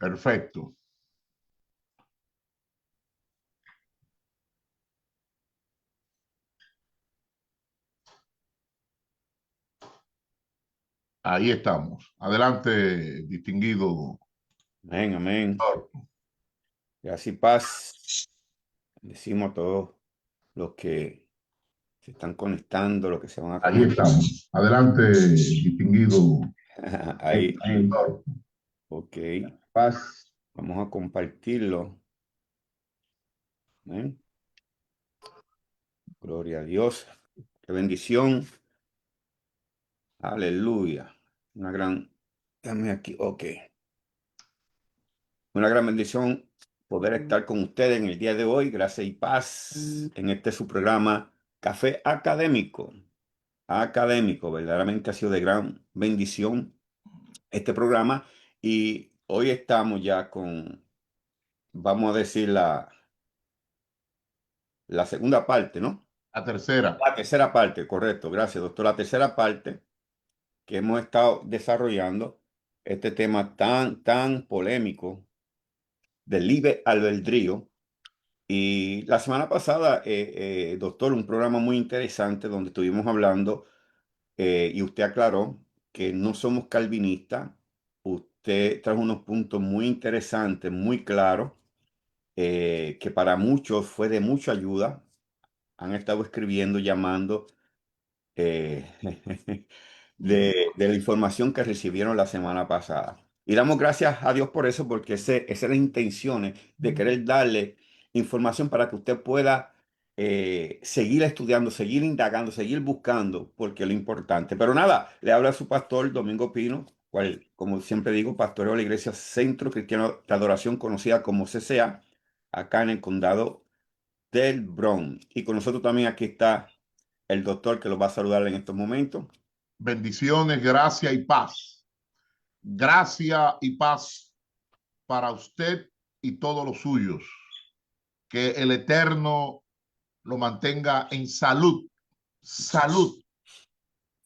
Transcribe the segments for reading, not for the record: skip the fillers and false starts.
Perfecto. Ahí estamos. Adelante, distinguido. Amén, amén. Gracias y paz. Decimos a todos los que se están conectando, los que se van a Ahí conectar. estamos. Adelante, distinguido. Ahí, ok. Paz. Vamos a compartirlo. Amén. Gloria a Dios. Qué bendición. Aleluya. Una gran. Dame aquí. Ok. Una gran bendición poder estar con ustedes en el día de hoy. Gracias y paz en este su programa Café Académico. Académico, verdaderamente ha sido de gran bendición este programa y hoy estamos ya con, vamos a decir, la segunda parte, ¿no? La tercera. La tercera parte, correcto, gracias, doctor. La tercera parte que hemos estado desarrollando este tema tan polémico del libre albedrío. Y la semana pasada, doctor, un programa muy interesante donde estuvimos hablando y usted aclaró que no somos calvinistas. Usted trajo unos puntos muy interesantes, muy claros, que para muchos fue de mucha ayuda. Han estado escribiendo, llamando eh, de la información que recibieron la semana pasada. Y damos gracias a Dios por eso, porque esa es la intención de querer darle información para que usted pueda seguir estudiando, seguir indagando, seguir buscando, porque es lo importante. Pero nada, le habla su pastor Domingo Pino, cual, como siempre digo, pastoreo de la Iglesia Centro Cristiano de Adoración, conocida como CCA, acá en el condado del Bronx. Y con nosotros también aquí está el doctor que los va a saludar en estos momentos. Bendiciones, gracia y paz. Gracia y paz para usted y todos los suyos. Que el Eterno lo mantenga en salud, salud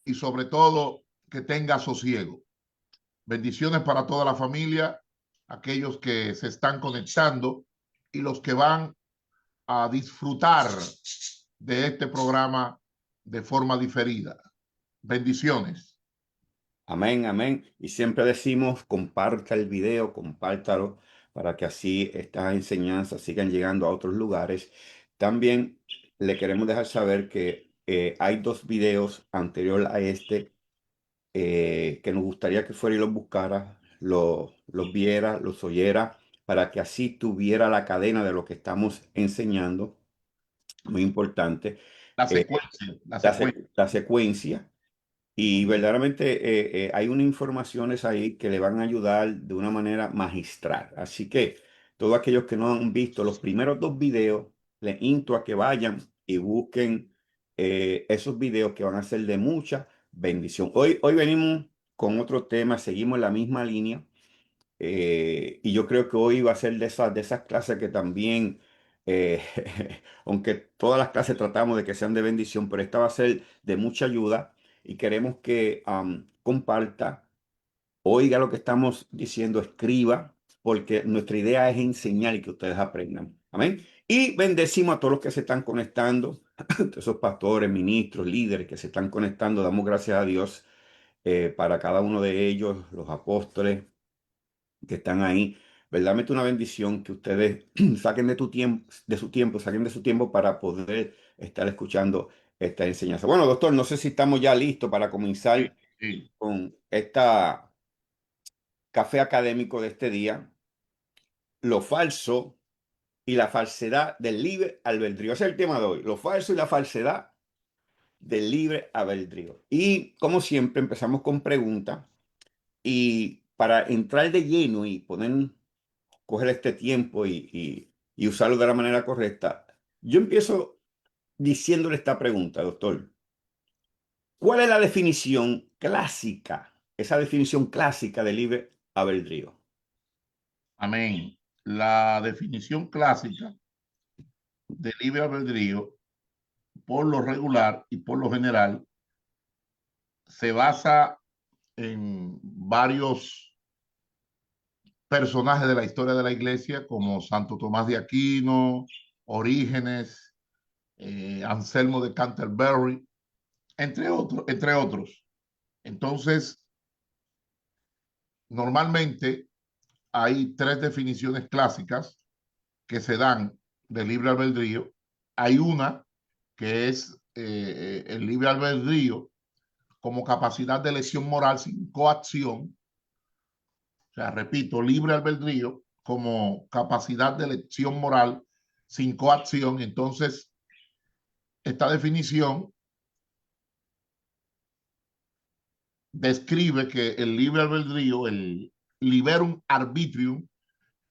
y sobre todo que tenga sosiego. Bendiciones para toda la familia, aquellos que se están conectando y los que van a disfrutar de este programa de forma diferida. Bendiciones. Amén, amén. Y siempre decimos, comparta el video, compártalo para que así estas enseñanzas sigan llegando a otros lugares. También le queremos dejar saber que hay dos videos anterior a este que nos gustaría que fuera y los buscara, los viera, los oyera, para que así tuviera la cadena de lo que estamos enseñando. Muy importante. La Eh, secuencia, la secuencia. la secuencia. Y verdaderamente hay unas informaciones ahí que le van a ayudar de una manera magistral. Así que todos aquellos que no han visto los primeros dos videos, les insto a que vayan y busquen esos videos que van a ser de mucha bendición. Hoy venimos con otro tema, seguimos la misma línea. Y yo creo que hoy va a ser de esas clases que también, eh, aunque todas las clases tratamos de que sean de bendición, pero esta va a ser de mucha ayuda y queremos que comparta, oiga lo que estamos diciendo, escriba, porque nuestra idea es enseñar y que ustedes aprendan. Amén. Y bendecimos a todos los que se están conectando, esos pastores, ministros, líderes que se están conectando. Damos gracias a Dios para cada uno de ellos, los apóstoles que están ahí. Verdaderamente una bendición que ustedes saquen de tu tiempo, de su tiempo, saquen de su tiempo para poder estar escuchando esta enseñanza. Bueno, doctor, no sé si estamos ya listos para Sí, comenzar sí. con esta café académico de este día, lo falso y la falsedad del libre albedrío. Ese es el tema de hoy, lo falso y la falsedad del libre albedrío. Y como siempre empezamos con preguntas y para entrar de lleno y poner coger este tiempo y usarlo de la manera correcta. Yo empiezo diciéndole esta pregunta, doctor. ¿Cuál es la definición clásica, esa definición clásica de libre albedrío? Amén. La definición clásica de libre albedrío, por lo regular y por lo general, se basa en varios personajes de la historia de la iglesia como Santo Tomás de Aquino, Orígenes, Anselmo de Canterbury, entre otros, entre otros. Entonces, normalmente hay tres definiciones clásicas que se dan del libre albedrío. Hay una que es el libre albedrío como capacidad de elección moral sin coacción. O sea, repito, libre albedrío como capacidad de elección moral sin coacción. Entonces, esta definición describe que el libre albedrío, el liberum arbitrium,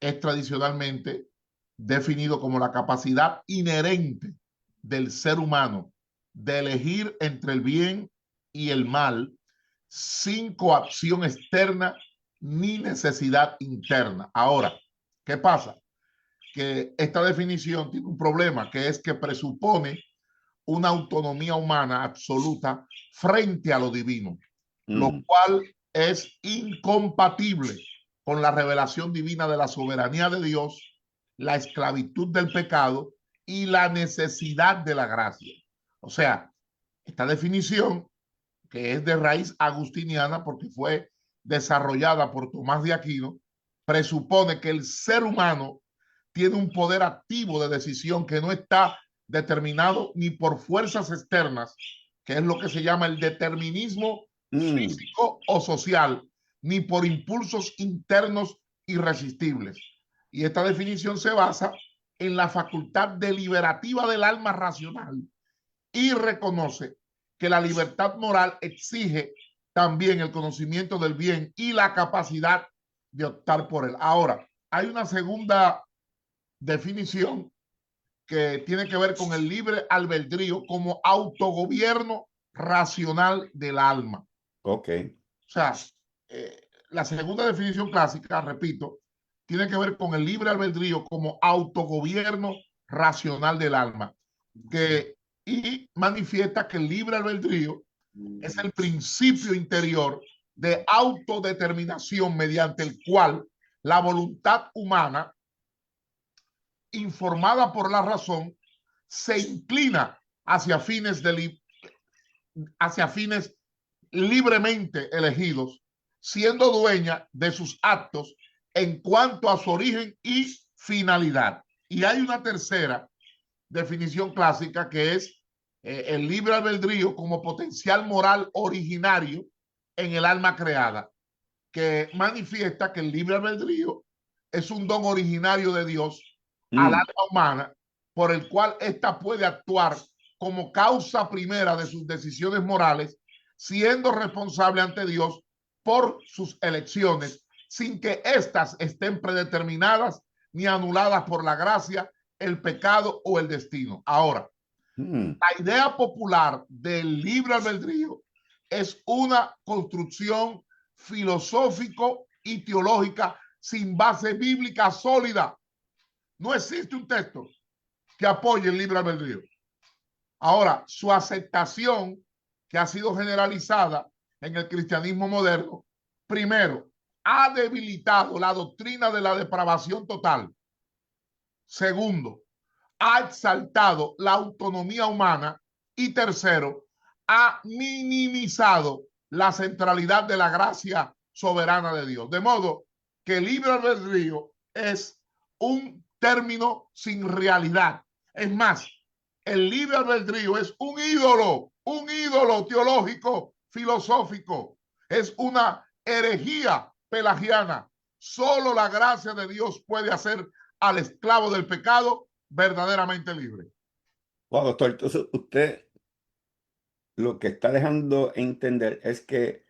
es tradicionalmente definido como la capacidad inherente del ser humano de elegir entre el bien y el mal sin coacción externa ni necesidad interna. Ahora, ¿qué pasa? Que esta definición tiene un problema, que es que presupone una autonomía humana absoluta frente a lo divino, lo cual es incompatible con la revelación divina de la soberanía de Dios, la esclavitud del pecado y la necesidad de la gracia. O sea, esta definición, que es de raíz agustiniana porque fue desarrollada por Tomás de Aquino, presupone que el ser humano tiene un poder activo de decisión que no está determinado ni por fuerzas externas, que es lo que se llama el determinismo físico o social, ni por impulsos internos irresistibles. Y esta definición se basa en la facultad deliberativa del alma racional y reconoce que la libertad moral exige también el conocimiento del bien y la capacidad de optar por él. Ahora, hay una segunda definición que tiene que ver con el libre albedrío como autogobierno racional del alma. Ok. O sea, la segunda definición clásica, repito, tiene que ver con el libre albedrío como autogobierno racional del alma, y manifiesta que el libre albedrío es el principio interior de autodeterminación mediante el cual la voluntad humana, informada por la razón, se inclina hacia fines libremente elegidos, siendo dueña de sus actos en cuanto a su origen y finalidad. Y hay una tercera definición clásica que es el libre albedrío como potencial moral originario en el alma creada, que manifiesta que el libre albedrío es un don originario de Dios al alma humana, por el cual ésta puede actuar como causa primera de sus decisiones morales, siendo responsable ante Dios por sus elecciones, sin que éstas estén predeterminadas ni anuladas por la gracia, el pecado o el destino. Ahora, la idea popular del libre albedrío es una construcción filosófico y teológica sin base bíblica sólida. No existe un texto que apoye el libre albedrío. Ahora, su aceptación, que ha sido generalizada en el cristianismo moderno, primero, ha debilitado la doctrina de la depravación total. Segundo, ha exaltado la autonomía humana. Y tercero, ha minimizado la centralidad de la gracia soberana de Dios. De modo que el libre albedrío es un término sin realidad. Es más, el libre albedrío es un ídolo teológico, filosófico. Es una herejía pelagiana. Solo la gracia de Dios puede hacer al esclavo del pecado verdaderamente libre. Wow, doctor, entonces usted lo que está dejando entender es que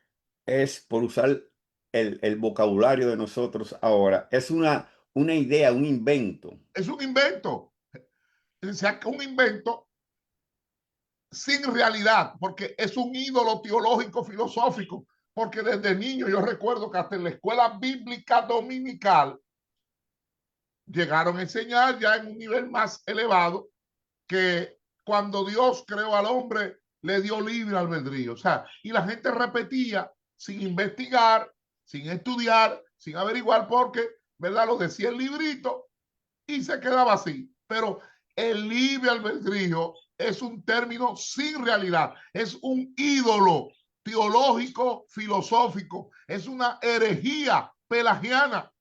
es por usar el vocabulario de nosotros ahora, es una idea, un invento. Es un invento. O sea, un invento sin realidad, porque es un ídolo teológico filosófico, porque desde niño yo recuerdo que hasta en la escuela bíblica dominical llegaron a enseñar ya en un nivel más elevado que cuando Dios creó al hombre le dio libre albedrío. O sea, y la gente repetía sin investigar, sin estudiar, sin averiguar porque, ¿verdad? Lo decía el librito y se quedaba así. Pero el libre albedrío es un término sin realidad, es un ídolo teológico, filosófico, es una herejía pelagiana,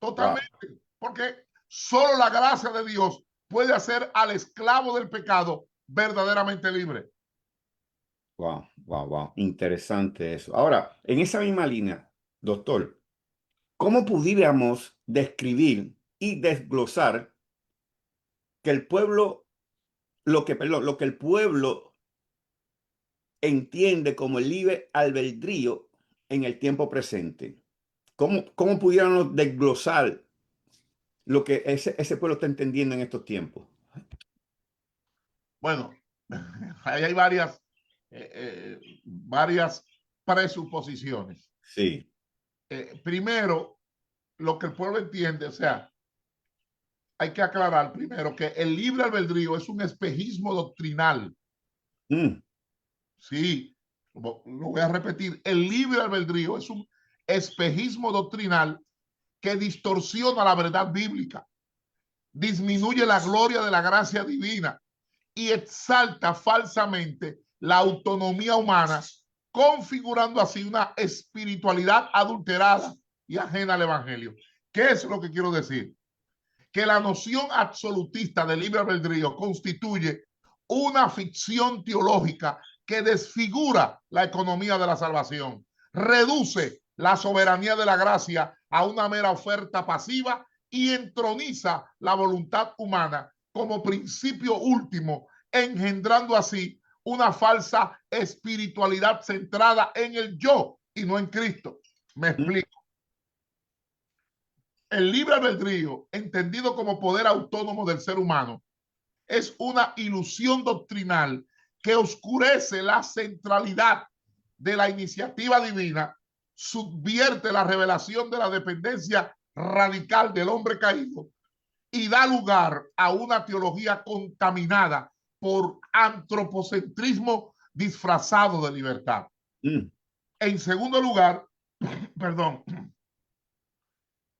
totalmente, Wow, porque solo la gracia de Dios puede hacer al esclavo del pecado verdaderamente libre. wow, wow, wow. Interesante eso. Ahora, en esa misma línea, doctor, ¿cómo pudiéramos describir y desglosar que el pueblo, perdón, lo que el pueblo entiende como el libre albedrío en el tiempo presente? ¿Cómo pudiéramos desglosar lo que ese pueblo está entendiendo en estos tiempos? Bueno, ahí hay varias presuposiciones. Sí. Primero, lo que el pueblo entiende, o sea, hay que aclarar primero que el libre albedrío es un espejismo doctrinal. Mm, Sí, lo voy a repetir. El libre albedrío es un espejismo doctrinal que distorsiona la verdad bíblica, disminuye la gloria de la gracia divina y exalta falsamente la autonomía humana, configurando así una espiritualidad adulterada y ajena al evangelio. ¿Qué es lo que quiero decir? Que la noción absolutista del libre albedrío constituye una ficción teológica que desfigura la economía de la salvación, reduce la soberanía de la gracia a una mera oferta pasiva y entroniza la voluntad humana como principio último, engendrando así una falsa espiritualidad centrada en el yo y no en Cristo. Me mm, explico. El libre albedrío, entendido como poder autónomo del ser humano, es una ilusión doctrinal que oscurece la centralidad de la iniciativa divina, subvierte la revelación de la dependencia radical del hombre caído y da lugar a una teología contaminada por antropocentrismo disfrazado de libertad. mm, En segundo lugar, perdón,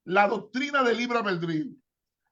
la doctrina del libre albedrío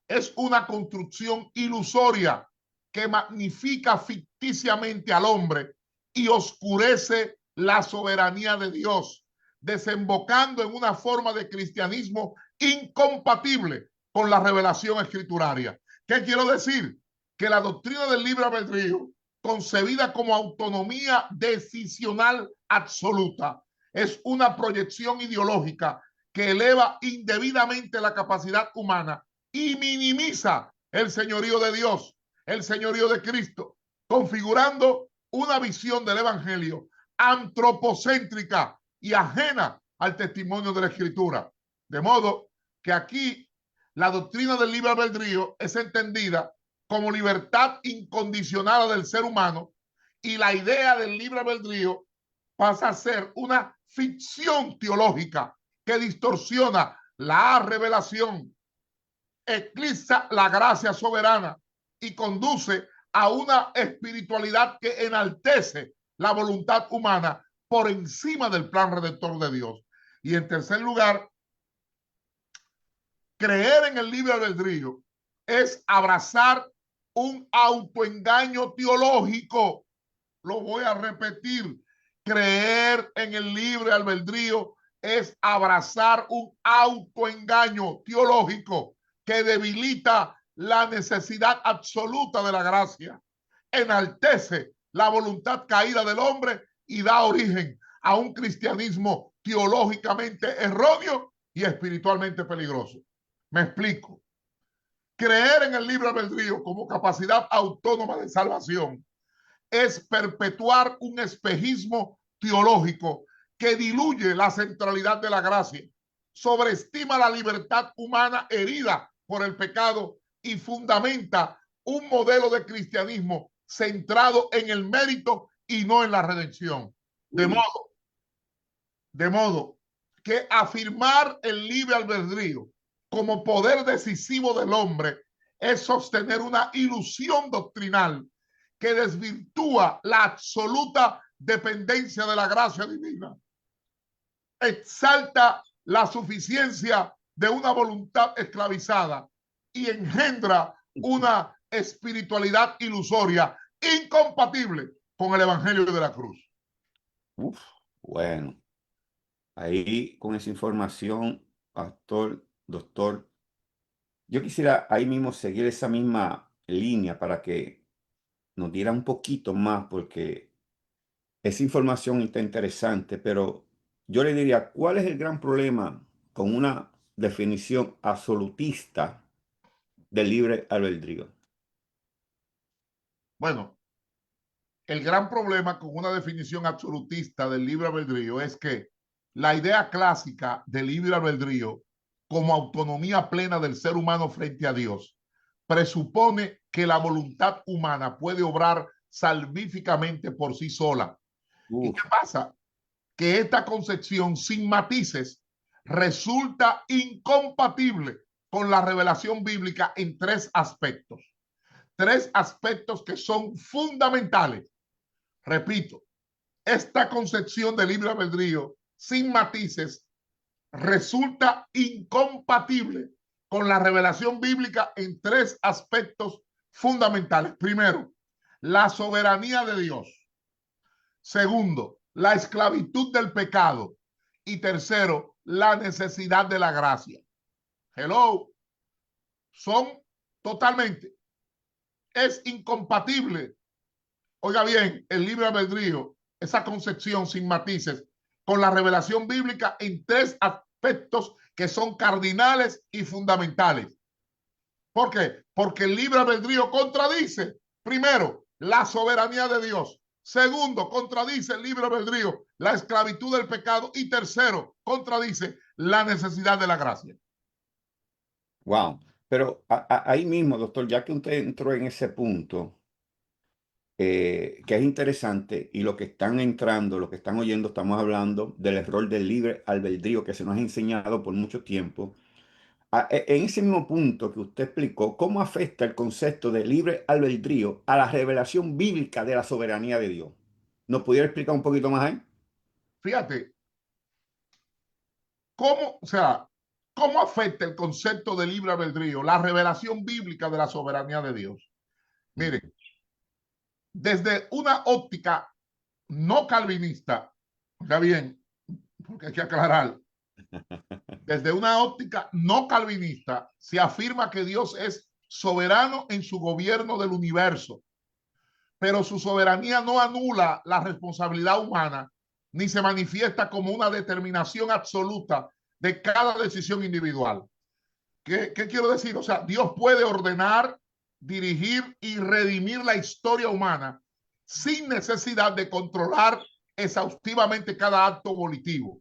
es una construcción ilusoria que magnifica ficticiamente al hombre y oscurece la soberanía de Dios, desembocando en una forma de cristianismo incompatible con la revelación escrituraria. ¿Qué quiero decir? Que la doctrina del libre albedrío, concebida como autonomía decisional absoluta, es una proyección ideológica que eleva indebidamente la capacidad humana y minimiza el señorío de Dios, el señorío de Cristo, configurando una visión del evangelio antropocéntrica y ajena al testimonio de la escritura. De modo que aquí la doctrina del libre albedrío es entendida como libertad incondicionada del ser humano y la idea del libre albedrío pasa a ser una ficción teológica que distorsiona la revelación, eclipsa la gracia soberana y conduce a una espiritualidad que enaltece la voluntad humana por encima del plan redentor de Dios. Y en tercer lugar, creer en el libre albedrío es abrazar un autoengaño teológico. Lo voy a repetir. Creer en el libre albedrío es abrazar un autoengaño teológico que debilita la necesidad absoluta de la gracia, enaltece la voluntad caída del hombre y da origen a un cristianismo teológicamente erróneo y espiritualmente peligroso. Me explico. Creer en el libre albedrío como capacidad autónoma de salvación es perpetuar un espejismo teológico que diluye la centralidad de la gracia, sobreestima la libertad humana herida por el pecado y fundamenta un modelo de cristianismo centrado en el mérito y no en la redención. uy, De modo que afirmar el libre albedrío como poder decisivo del hombre es sostener una ilusión doctrinal que desvirtúa la absoluta dependencia de la gracia divina, exalta la suficiencia de una voluntad esclavizada y engendra una espiritualidad ilusoria incompatible con el evangelio de la cruz. Uf, bueno, ahí con esa información, pastor, doctor, yo quisiera ahí mismo seguir esa misma línea para que nos diera un poquito más, porque esa información está interesante, pero yo le diría, ¿cuál es el gran problema con una definición absolutista del libre albedrío? Bueno, el gran problema con una definición absolutista del libre albedrío es que la idea clásica del libre albedrío como autonomía plena del ser humano frente a Dios presupone que la voluntad humana puede obrar salvíficamente por sí sola. ¿Y qué pasa? Que esta concepción sin matices resulta incompatible con la revelación bíblica en tres aspectos. Tres aspectos que son fundamentales. Repito, esta concepción de libre albedrío sin matices resulta incompatible con la revelación bíblica en tres aspectos fundamentales. Primero, la soberanía de Dios. Segundo, la esclavitud del pecado. Y tercero, la necesidad de la gracia. Hello. Son totalmente. Es incompatible. Oiga bien, el libre albedrío, esa concepción sin matices, con la revelación bíblica en tres aspectos que son cardinales y fundamentales. ¿Por qué? Porque el libre albedrío contradice, primero, la soberanía de Dios. Segundo, contradice el libre albedrío, la esclavitud del pecado. Y tercero, contradice la necesidad de la gracia. Wow. Pero ahí mismo, doctor, ya que usted entró en ese punto, que es interesante, y lo que están entrando, lo que están oyendo, estamos hablando del error del libre albedrío que se nos ha enseñado por mucho tiempo. En ese mismo punto que usted explicó, ¿cómo afecta el concepto de libre albedrío a la revelación bíblica de la soberanía de Dios? ¿Nos pudiera explicar un poquito más ahí? Fíjate, ¿cómo afecta el concepto de libre albedrío la revelación bíblica de la soberanía de Dios? Miren, desde una óptica no calvinista, ya bien, porque hay que aclarar, desde una óptica no calvinista se afirma que Dios es soberano en su gobierno del universo, pero su soberanía no anula la responsabilidad humana ni se manifiesta como una determinación absoluta de cada decisión individual. ¿Qué quiero decir? O sea, Dios puede ordenar, dirigir y redimir la historia humana sin necesidad de controlar exhaustivamente cada acto volitivo.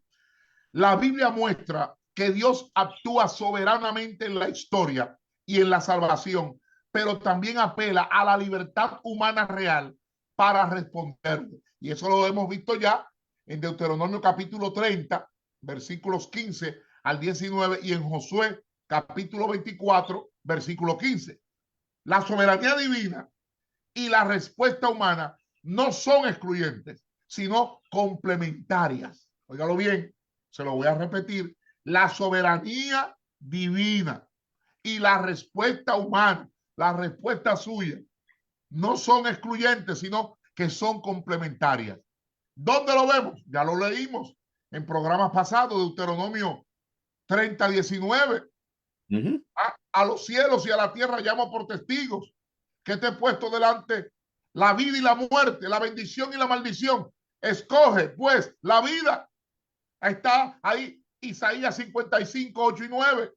La Biblia muestra que Dios actúa soberanamente en la historia y en la salvación, pero también apela a la libertad humana real para responderle. Y eso lo hemos visto ya en Deuteronomio capítulo 30, versículos 15 al 19, y en Josué capítulo 24, versículo 15. La soberanía divina y la respuesta humana no son excluyentes, sino complementarias. Óigalo bien, se lo voy a repetir. La soberanía divina y la respuesta humana, la respuesta suya, no son excluyentes, sino que son complementarias. ¿Dónde lo vemos? Ya lo leímos en programas pasados, Deuteronomio 30, 19. A los cielos y a la tierra llamo por testigos que te he puesto delante la vida y la muerte, la bendición y la maldición. Escoge pues la vida. Ahí está, ahí Isaías 55, 8 y 9,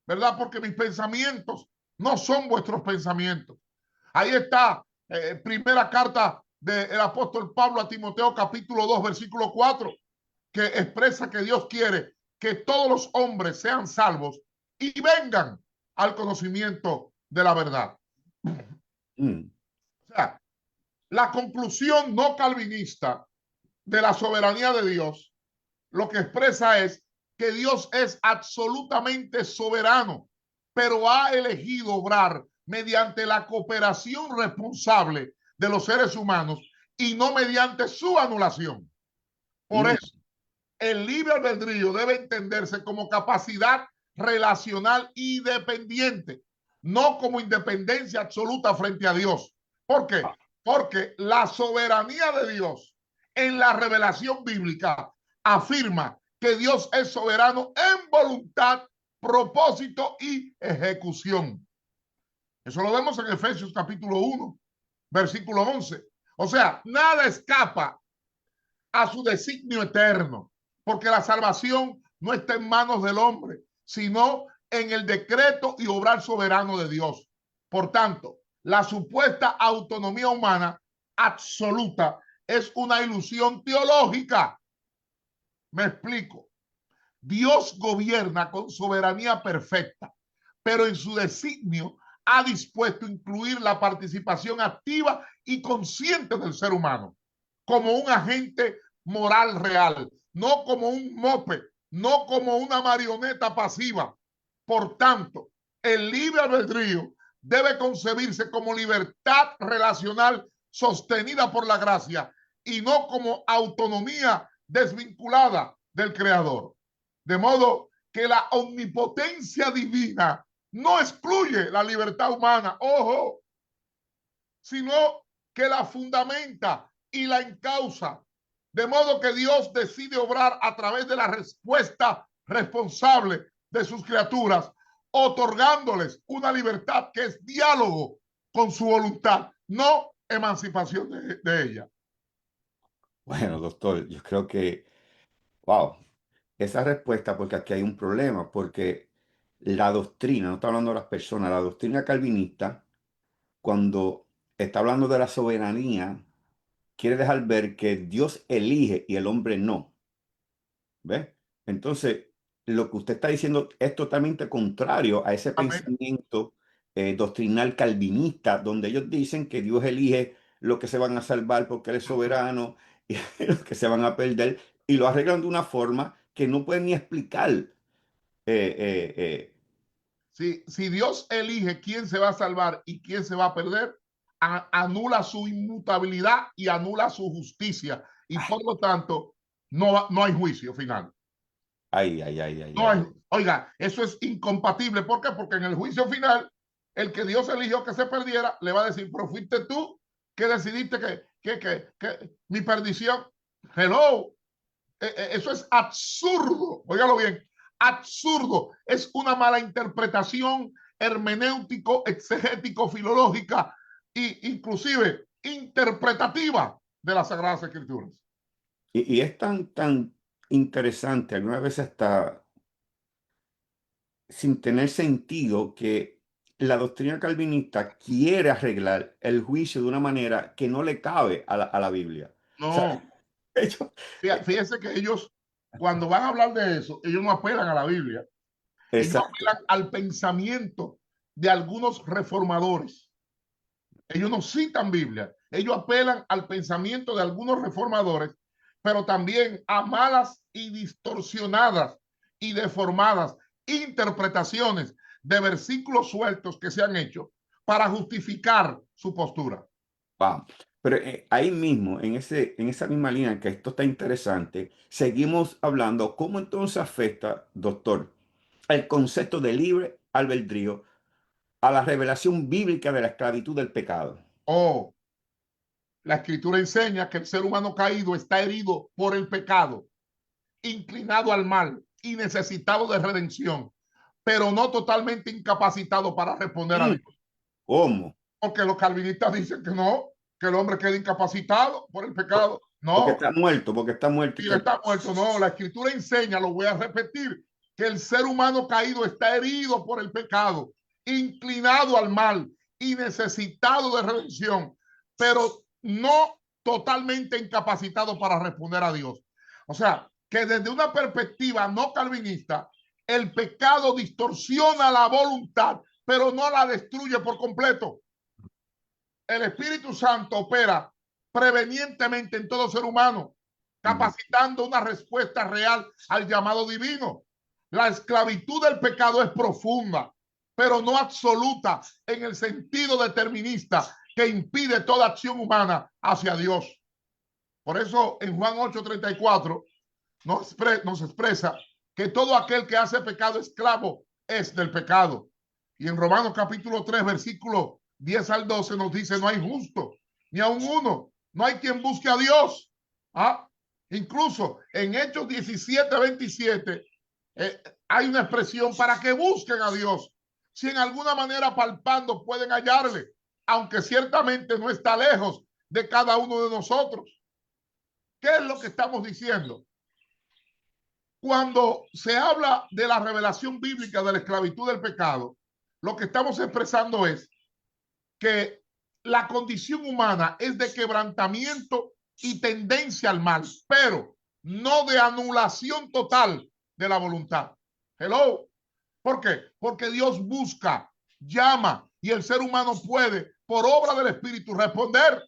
¿verdad? Porque mis pensamientos no son vuestros pensamientos. Ahí está, primera carta del apóstol Pablo a Timoteo, capítulo 2, versículo 4, que expresa que Dios quiere que todos los hombres sean salvos y vengan al conocimiento de la verdad. O sea, la conclusión no calvinista de la soberanía de Dios lo que expresa es que Dios es absolutamente soberano, pero ha elegido obrar mediante la cooperación responsable de los seres humanos y no mediante su anulación. Por eso, el libre albedrío debe entenderse como capacidad relacional y dependiente, no como independencia absoluta frente a Dios. ¿Por qué? Porque la soberanía de Dios en la revelación bíblica afirma que Dios es soberano en voluntad, propósito y ejecución. Eso lo vemos en Efesios capítulo 1, versículo 11. O sea, nada escapa a su designio eterno, porque la salvación no está en manos del hombre, sino en el decreto y obrar soberano de Dios. Por tanto, la supuesta autonomía humana absoluta es una ilusión teológica. Me explico. Dios gobierna con soberanía perfecta, pero en su designio ha dispuesto incluir la participación activa y consciente del ser humano como un agente moral real, no como un mope, no como una marioneta pasiva. Por tanto, el libre albedrío debe concebirse como libertad relacional sostenida por la gracia y no como autonomía desvinculada del creador. De modo que la omnipotencia divina no excluye la libertad humana, ojo, sino que la fundamenta y la encausa. De modo que Dios decide obrar a través de la respuesta responsable de sus criaturas, otorgándoles una libertad que es diálogo con su voluntad, no emancipación de ella. Bueno, doctor, yo creo que, wow, esa respuesta, porque aquí hay un problema, porque la doctrina, no está hablando de las personas, la doctrina calvinista, cuando está hablando de la soberanía, quiere dejar ver que Dios elige y el hombre no. ¿Ves? Entonces, lo que usted está diciendo es totalmente contrario a ese Amén. pensamiento doctrinal calvinista, donde ellos dicen que Dios elige lo que se van a salvar porque Él es soberano y los que se van a perder, y lo arreglan de una forma que no pueden ni explicar. Si Dios elige quién se va a salvar y quién se va a perder, anula su inmutabilidad y anula su justicia. Y por lo tanto, no hay juicio final. Ay, ay, ay, ay, No hay, ay. oiga, eso es incompatible. ¿Por qué? Porque en el juicio final, el que Dios eligió que se perdiera, le va a decir, pero fuiste tú que decidiste que mi perdición. Hello. Eso es absurdo. Óigalo bien. Absurdo. Es una mala interpretación hermenéutico, exegético, filológica e inclusive interpretativa de las Sagradas Escrituras. Y es tan interesante, algunas veces hasta sin tener sentido, que la doctrina calvinista quiere arreglar el juicio de una manera que no le cabe a la Biblia. O sea, No, ellos- fíjense que ellos, cuando van a hablar de eso, ellos no apelan a la Biblia. Ellos exacto. apelan al pensamiento de algunos reformadores. Ellos no citan Biblia. Ellos apelan al pensamiento de algunos reformadores, pero también a malas y distorsionadas y deformadas interpretaciones de versículos sueltos que se han hecho para justificar su postura. Wow. Pero ahí mismo, en esa misma línea, que esto está interesante, seguimos hablando cómo entonces afecta, doctor, el concepto de libre albedrío a la revelación bíblica de la esclavitud del pecado. Oh, la escritura enseña que el ser humano caído está herido por el pecado, inclinado al mal y necesitado de redención, pero no totalmente incapacitado para responder a Mm, Dios. ¿Cómo? Porque los calvinistas dicen que no, que el hombre queda incapacitado por el pecado. Porque No, está muerto, porque está muerto. y está muerto. No, la escritura enseña, lo voy a repetir, que el ser humano caído está herido por el pecado, inclinado al mal y necesitado de redención, pero no totalmente incapacitado para responder a Dios. O sea, que desde una perspectiva no calvinista, el pecado distorsiona la voluntad, pero no la destruye por completo. El Espíritu Santo opera prevenientemente en todo ser humano, capacitando una respuesta real al llamado divino. La esclavitud del pecado es profunda, pero no absoluta en el sentido determinista que impide toda acción humana hacia Dios. Por eso en Juan 8:34 nos expresa que todo aquel que hace pecado esclavo es del pecado. Y en Romanos capítulo 3, versículo 10 al 12 nos dice, no hay justo, ni aun uno, no hay quien busque a Dios. ¿Ah? Incluso en Hechos 17, 27, hay una expresión para que busquen a Dios. Si en alguna manera palpando pueden hallarle, aunque ciertamente no está lejos de cada uno de nosotros. ¿Qué es lo que estamos diciendo? Cuando se habla de la revelación bíblica de la esclavitud del pecado, lo que estamos expresando es que la condición humana es de quebrantamiento y tendencia al mal, pero no de anulación total de la voluntad. Hello. ¿Por qué? Porque Dios busca, llama y el ser humano puede, por obra del Espíritu, responder.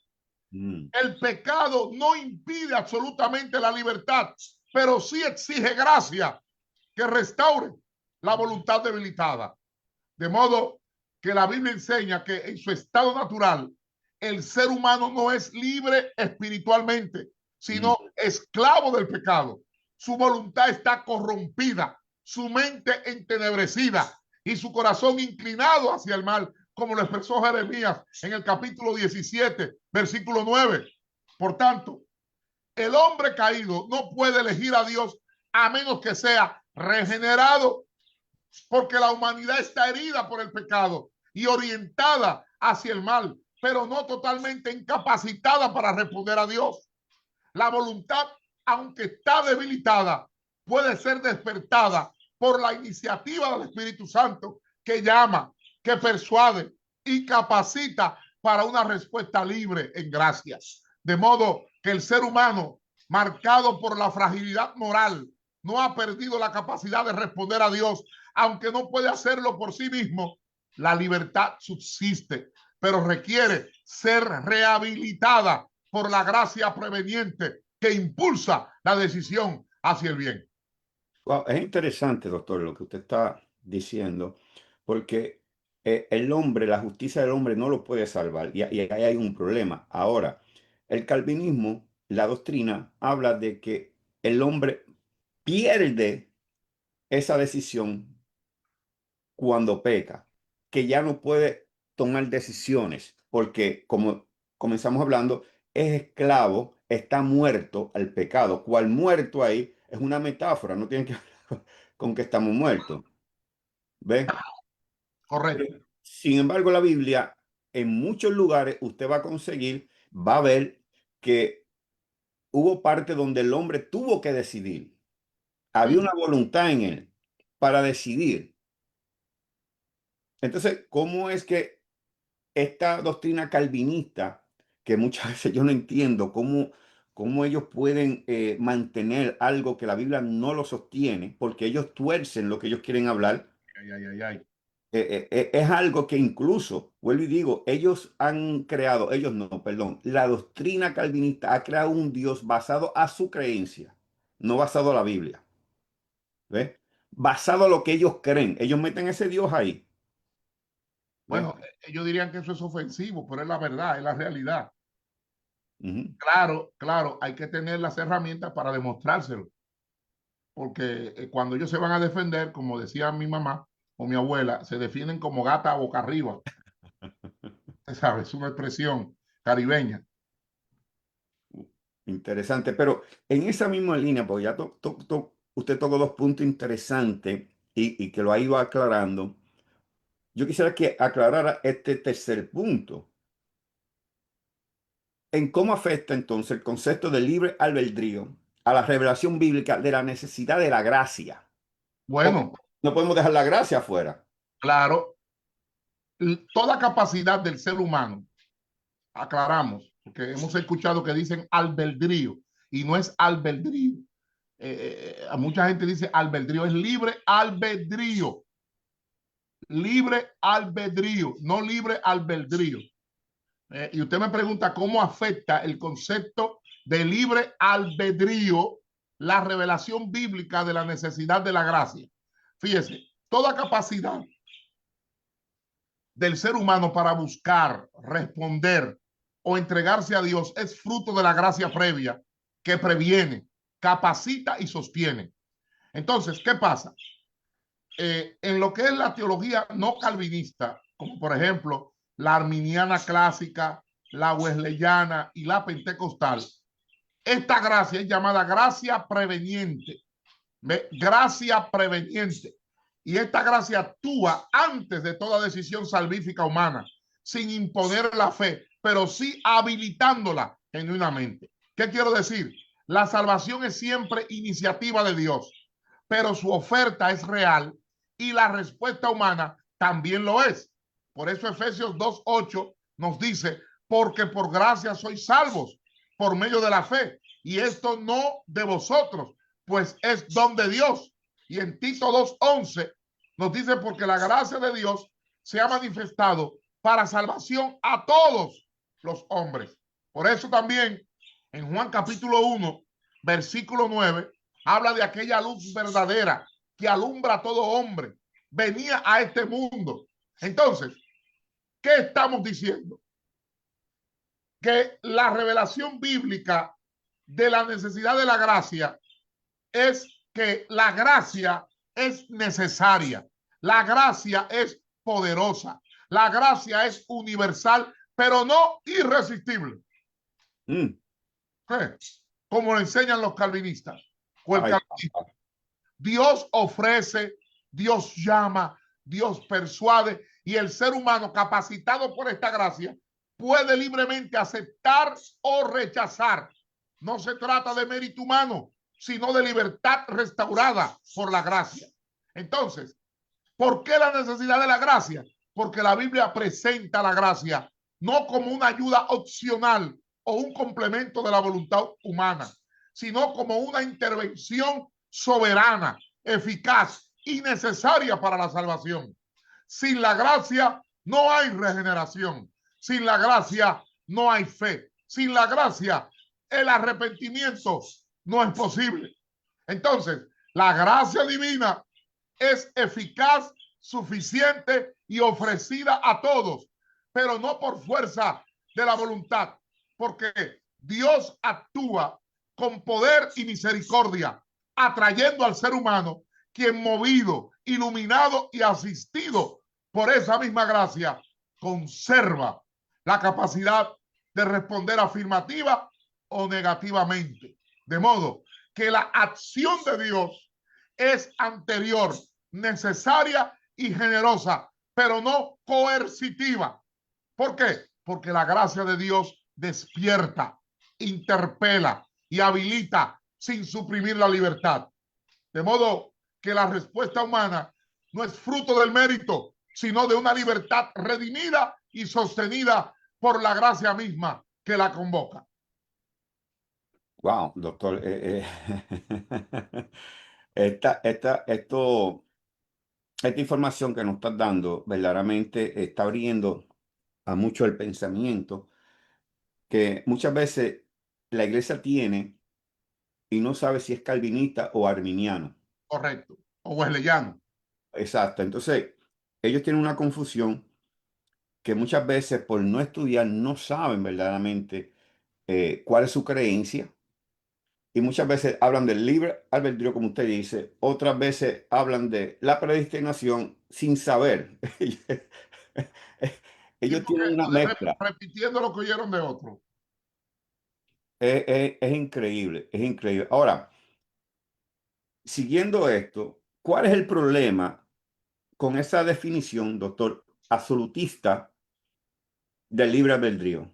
El pecado no impide absolutamente la libertad, pero sí exige gracia que restaure la voluntad debilitada. De modo que la Biblia enseña que en su estado natural el ser humano no es libre espiritualmente, sino esclavo del pecado. Su voluntad está corrompida, su mente entenebrecida y su corazón inclinado hacia el mal, como lo expresó Jeremías en el capítulo 17, versículo 9. Por tanto, el hombre caído no puede elegir a Dios a menos que sea regenerado, porque la humanidad está herida por el pecado y orientada hacia el mal, pero no totalmente incapacitada para responder a Dios. La voluntad, aunque está debilitada, puede ser despertada por la iniciativa del Espíritu Santo, que llama, que persuade y capacita para una respuesta libre en gracias. De modo que el ser humano, marcado por la fragilidad moral, no ha perdido la capacidad de responder a Dios, aunque no puede hacerlo por sí mismo. La libertad subsiste, pero requiere ser rehabilitada por la gracia preveniente que impulsa la decisión hacia el bien. Wow, es interesante, doctor, lo que usted está diciendo, porque el hombre, la justicia del hombre no lo puede salvar y ahí hay un problema. Ahora, el calvinismo, la doctrina, habla de que el hombre pierde esa decisión cuando peca, que ya no puede tomar decisiones, porque como comenzamos hablando, es esclavo, está muerto al pecado. Cual muerto ahí es una metáfora, no tiene que ver con que estamos muertos. ¿Ve? Correcto. Sin embargo, la Biblia, en muchos lugares, usted va a conseguir, va a ver que hubo parte donde el hombre tuvo que decidir. Había una voluntad en él para decidir. Entonces, ¿cómo es que esta doctrina calvinista, que muchas veces yo no entiendo cómo ellos pueden mantener algo que la Biblia no lo sostiene, porque ellos tuercen lo que ellos quieren hablar? Es algo que incluso, vuelvo y digo, ellos han creado, ellos no, perdón, la doctrina calvinista ha creado un Dios basado a su creencia, no basado a la Biblia. ¿Ves? Basado a lo que ellos creen. Ellos meten ese Dios ahí. ¿Ves? Bueno, ellos dirían que eso es ofensivo, pero es la verdad, es la realidad. Claro, hay que tener las herramientas para demostrárselo, porque cuando ellos se van a defender, como decía mi mamá o mi abuela, se defienden como gata boca arriba. ¿Sabes? Es una expresión caribeña. Interesante, pero en esa misma línea, porque ya usted tocó dos puntos interesantes y que lo ha ido aclarando. Yo quisiera que aclarara este tercer punto. En cómo afecta entonces el concepto de libre albedrío a la revelación bíblica de la necesidad de la gracia. Porque Bueno, no podemos dejar la gracia afuera. claro, toda capacidad del ser humano, aclaramos, porque hemos escuchado que dicen albedrío y no es albedrío. A mucha gente dice albedrío, es libre albedrío. Libre albedrío, no libre albedrío. Y usted me pregunta cómo afecta el concepto de libre albedrío la revelación bíblica de la necesidad de la gracia. Fíjese, toda capacidad del ser humano para buscar, responder o entregarse a Dios es fruto de la gracia previa que previene, capacita y sostiene. Entonces, ¿qué pasa? En lo que es la teología no calvinista, como por ejemplo la arminiana clásica, la wesleyana y la pentecostal, esta gracia es llamada gracia preveniente. ¿Ve? Gracia preveniente. Y esta gracia actúa antes de toda decisión salvífica humana, sin imponer la fe, pero sí habilitándola genuinamente. ¿Qué quiero decir? La salvación es siempre iniciativa de Dios, pero su oferta es real y la respuesta humana también lo es. Por eso Efesios 2:8 nos dice, porque por gracia sois salvos por medio de la fe, y esto no de vosotros, pues es don de Dios. Y en Tito 2:11 nos dice, porque la gracia de Dios se ha manifestado para salvación a todos los hombres. Por eso también en Juan capítulo 1, versículo 9, habla de aquella luz verdadera que alumbra a todo hombre. Venía a este mundo. Entonces, ¿qué estamos diciendo? Que la revelación bíblica de la necesidad de la gracia es que la gracia es necesaria, la gracia es poderosa, la gracia es universal, pero no irresistible. Como lo enseñan los calvinistas o el calvinismo. Dios ofrece, Dios llama, Dios persuade, y el ser humano capacitado por esta gracia puede libremente aceptar o rechazar. No se trata de mérito humano, sino de libertad restaurada por la gracia. Entonces, ¿por qué la necesidad de la gracia? Porque la Biblia presenta la gracia no como una ayuda opcional o un complemento de la voluntad humana, sino como una intervención soberana, eficaz y necesaria para la salvación. Sin la gracia no hay regeneración. Sin la gracia no hay fe. Sin la gracia el arrepentimiento no es posible. Entonces, la gracia divina es eficaz, suficiente y ofrecida a todos, pero no por fuerza de la voluntad, porque Dios actúa con poder y misericordia, atrayendo al ser humano, quien movido, iluminado y asistido por esa misma gracia, conserva la capacidad de responder afirmativa o negativamente. De modo que la acción de Dios es anterior, necesaria y generosa, pero no coercitiva. ¿Por qué? Porque la gracia de Dios despierta, interpela y habilita sin suprimir la libertad. De modo que la respuesta humana no es fruto del mérito, sino de una libertad redimida y sostenida por la gracia misma que la convoca. Wow, doctor. Esta información que nos estás dando verdaderamente está abriendo a mucho el pensamiento que muchas veces la iglesia tiene y no sabe si es calvinista o arminiano. Correcto. O wesleyano. Exacto. Entonces, ellos tienen una confusión que muchas veces por no estudiar no saben verdaderamente cuál es su creencia. Y muchas veces hablan del libre albedrío, como usted dice. Otras veces hablan de la predestinación sin saber. Ellos tienen una mezcla. Repitiendo lo que oyeron de otro. Es increíble, es increíble. Ahora, siguiendo esto, ¿cuál es el problema con esa definición, doctor, absolutista del libre albedrío?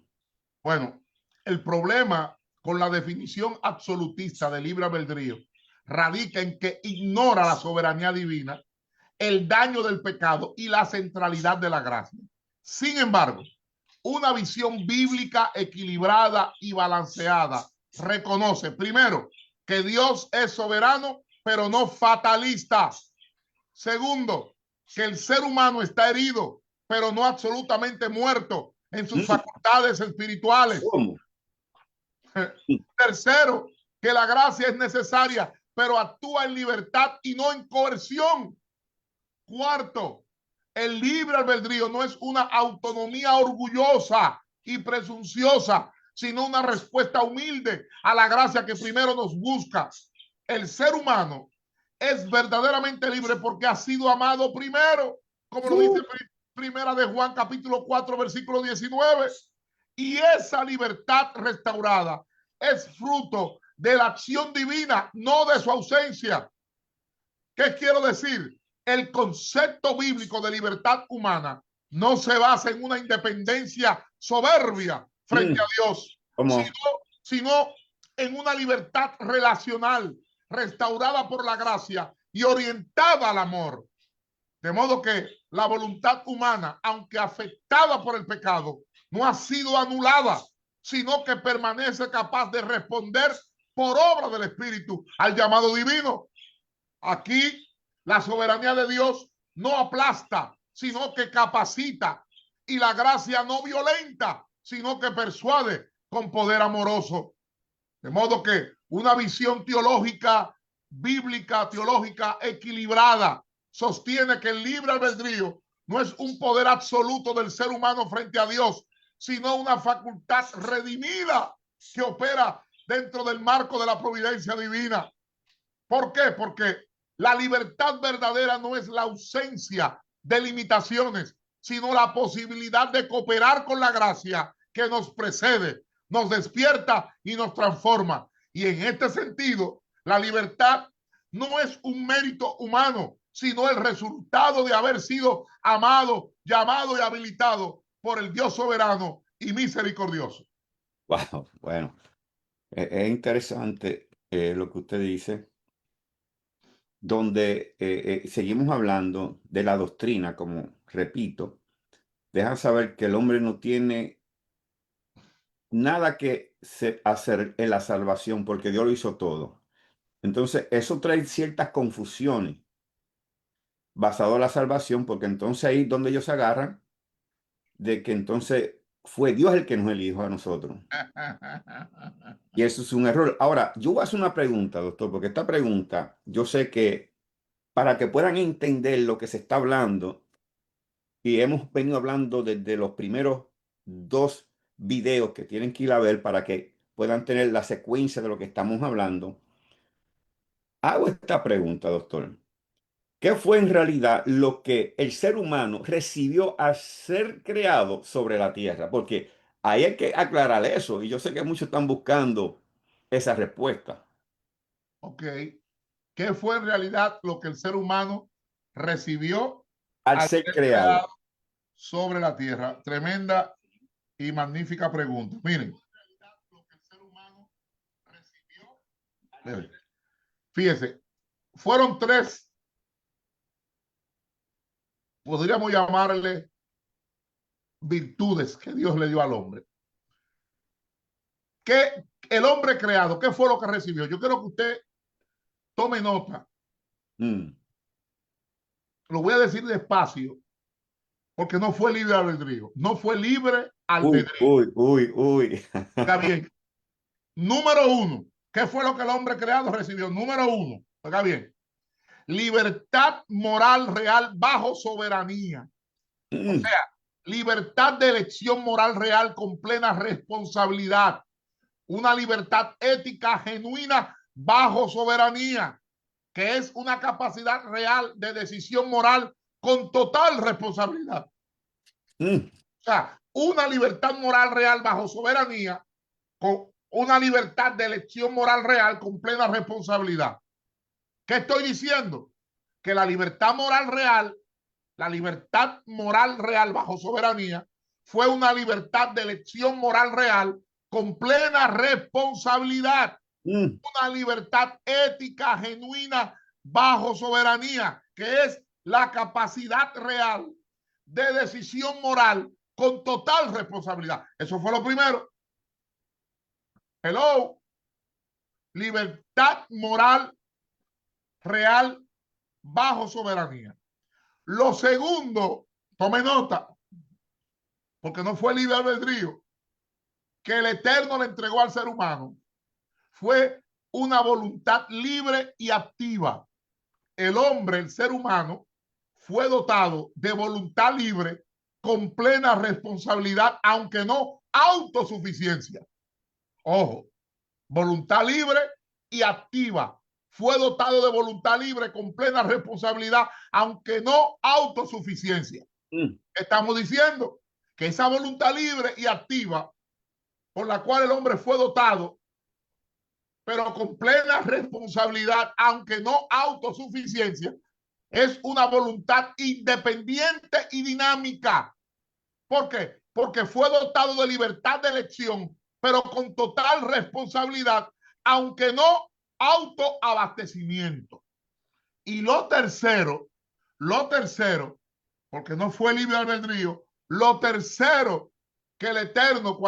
Bueno, el problema con la definición absolutista de libre albedrío radica en que ignora la soberanía divina, el daño del pecado y la centralidad de la gracia. Sin embargo, una visión bíblica equilibrada y balanceada reconoce, primero, que Dios es soberano, pero no fatalista. Segundo, que el ser humano está herido, pero no absolutamente muerto en sus facultades espirituales. ¿Cómo? Tercero, que la gracia es necesaria, pero actúa en libertad y no en coerción. Cuarto, el libre albedrío no es una autonomía orgullosa y presunciosa, sino una respuesta humilde a la gracia que primero nos busca. El ser humano es verdaderamente libre porque ha sido amado primero, como lo dice Primera de Juan capítulo 4 versículo 19. Y esa libertad restaurada es fruto de la acción divina, no de su ausencia. ¿Qué quiero decir? El concepto bíblico de libertad humana no se basa en una independencia soberbia frente a Dios, sino en una libertad relacional restaurada por la gracia y orientada al amor. De modo que la voluntad humana, aunque afectada por el pecado, no ha sido anulada, sino que permanece capaz de responder por obra del Espíritu al llamado divino. Aquí la soberanía de Dios no aplasta, sino que capacita, y la gracia no violenta, sino que persuade con poder amoroso. De modo que una visión teológica, bíblica, teológica equilibrada sostiene que el libre albedrío no es un poder absoluto del ser humano frente a Dios, sino una facultad redimida que opera dentro del marco de la providencia divina. ¿Por qué? Porque la libertad verdadera no es la ausencia de limitaciones, sino la posibilidad de cooperar con la gracia que nos precede, nos despierta y nos transforma. Y en este sentido, la libertad no es un mérito humano, sino el resultado de haber sido amado, llamado y habilitado por el Dios soberano y misericordioso. Wow, bueno, es interesante lo que usted dice, donde seguimos hablando de la doctrina, como repito, deja saber que el hombre no tiene nada que hacer en la salvación porque Dios lo hizo todo. Entonces, eso trae ciertas confusiones basado en la salvación, porque entonces ahí es donde ellos se agarran de que entonces fue Dios el que nos eligió a nosotros. Y eso es un error. Ahora, yo voy a hacer una pregunta, doctor, porque esta pregunta, yo sé que para que puedan entender lo que se está hablando, y hemos venido hablando desde los primeros 2 videos que tienen que ir a ver para que puedan tener la secuencia de lo que estamos hablando. Hago esta pregunta, doctor. ¿Qué fue en realidad lo que el ser humano recibió al ser creado sobre la tierra? Porque ahí hay que aclarar eso, y yo sé que muchos están buscando esa respuesta. Ok. ¿Qué fue en realidad lo que el ser humano recibió Al al ser ser creado creado. sobre la tierra? Tremenda y magnífica pregunta. Miren, fíjese, fueron 3, podríamos llamarle virtudes que Dios le dio al hombre. ¿Qué el hombre creado, qué fue lo que recibió? Yo quiero que usted tome nota. Lo voy a decir despacio, porque no fue libre albedrío. No fue libre albedrío. Uy. Está bien. Número 1. ¿Qué fue lo que el hombre creado recibió? Número 1. Oiga bien. Libertad moral real bajo soberanía. O sea, libertad de elección moral real con plena responsabilidad. Una libertad ética genuina bajo soberanía, que es una capacidad real de decisión moral con total responsabilidad. O sea, una libertad moral real bajo soberanía, con una libertad de elección moral real con plena responsabilidad. ¿Qué estoy diciendo? Que la libertad moral real bajo soberanía fue una libertad de elección moral real con plena responsabilidad. Una libertad ética genuina bajo soberanía, que es la capacidad real de decisión moral con total responsabilidad. Eso fue lo primero. Hello. Libertad moral real bajo soberanía. Lo segundo, tome nota, porque no fue libre albedrío, que el Eterno le entregó al ser humano, fue una voluntad libre y activa. El hombre, el ser humano, fue dotado de voluntad libre con plena responsabilidad, aunque no autosuficiencia. Ojo, voluntad libre y activa. Fue dotado de voluntad libre con plena responsabilidad, aunque no autosuficiencia. Estamos diciendo que esa voluntad libre y activa por la cual el hombre fue dotado, pero con plena responsabilidad, aunque no autosuficiencia, es una voluntad independiente y dinámica. ¿Por qué? Porque fue dotado de libertad de elección, pero con total responsabilidad, aunque no autoabastecimiento. Y lo tercero, porque no fue libre albedrío, lo tercero que el Eterno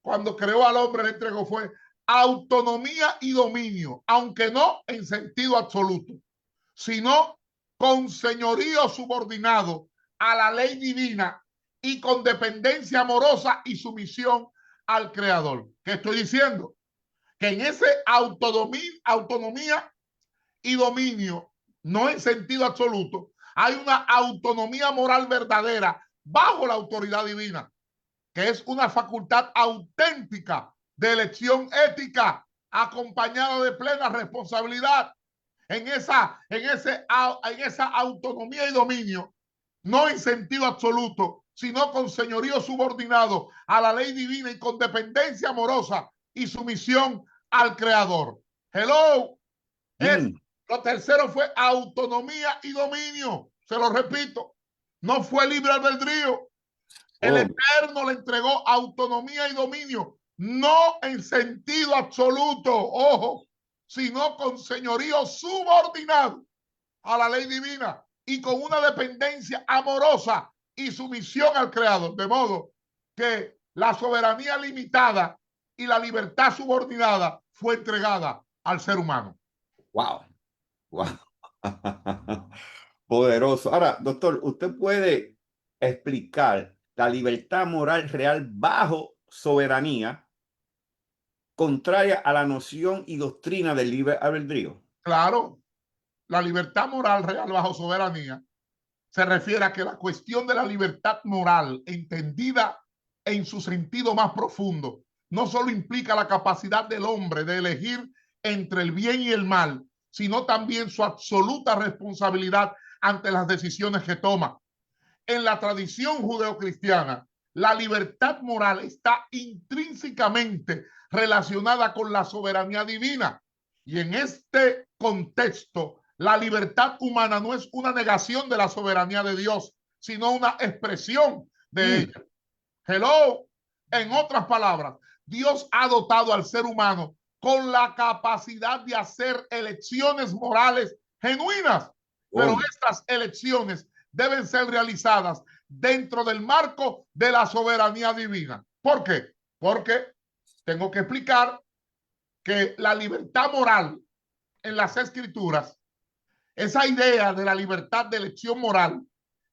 cuando creó al hombre le entregó fue autonomía y dominio, aunque no en sentido absoluto, sino con señorío subordinado a la ley divina y con dependencia amorosa y sumisión al Creador. ¿Qué estoy diciendo? Que en ese autonomía y dominio, no en sentido absoluto, hay una autonomía moral verdadera bajo la autoridad divina, que es una facultad auténtica de elección ética acompañada de plena responsabilidad. En esa autonomía y dominio, no en sentido absoluto, sino con señorío subordinado a la ley divina y con dependencia amorosa y sumisión al Creador. Hello. Lo tercero fue autonomía y dominio. Se lo repito, no fue libre albedrío. El Eterno le entregó autonomía y dominio, no en sentido absoluto, ojo, sino con señorío subordinado a la ley divina y con una dependencia amorosa y sumisión al Creador. De modo que la soberanía limitada y la libertad subordinada fue entregada al ser humano. Wow. Wow. Poderoso. Ahora, doctor, ¿usted puede explicar la libertad moral real bajo soberanía contraria a la noción y doctrina del libre albedrío? Claro, la libertad moral real bajo soberanía se refiere a que la cuestión de la libertad moral, entendida en su sentido más profundo, no solo implica la capacidad del hombre de elegir entre el bien y el mal, sino también su absoluta responsabilidad ante las decisiones que toma. En la tradición judeocristiana, la libertad moral está intrínsecamente relacionada con la soberanía divina. Y en este contexto, la libertad humana no es una negación de la soberanía de Dios, sino una expresión de ella. Hello. En otras palabras, Dios ha dotado al ser humano con la capacidad de hacer elecciones morales genuinas, pero estas elecciones deben ser realizadas dentro del marco de la soberanía divina. ¿Por qué? Porque tengo que explicar que la libertad moral en las Escrituras, esa idea de la libertad de elección moral,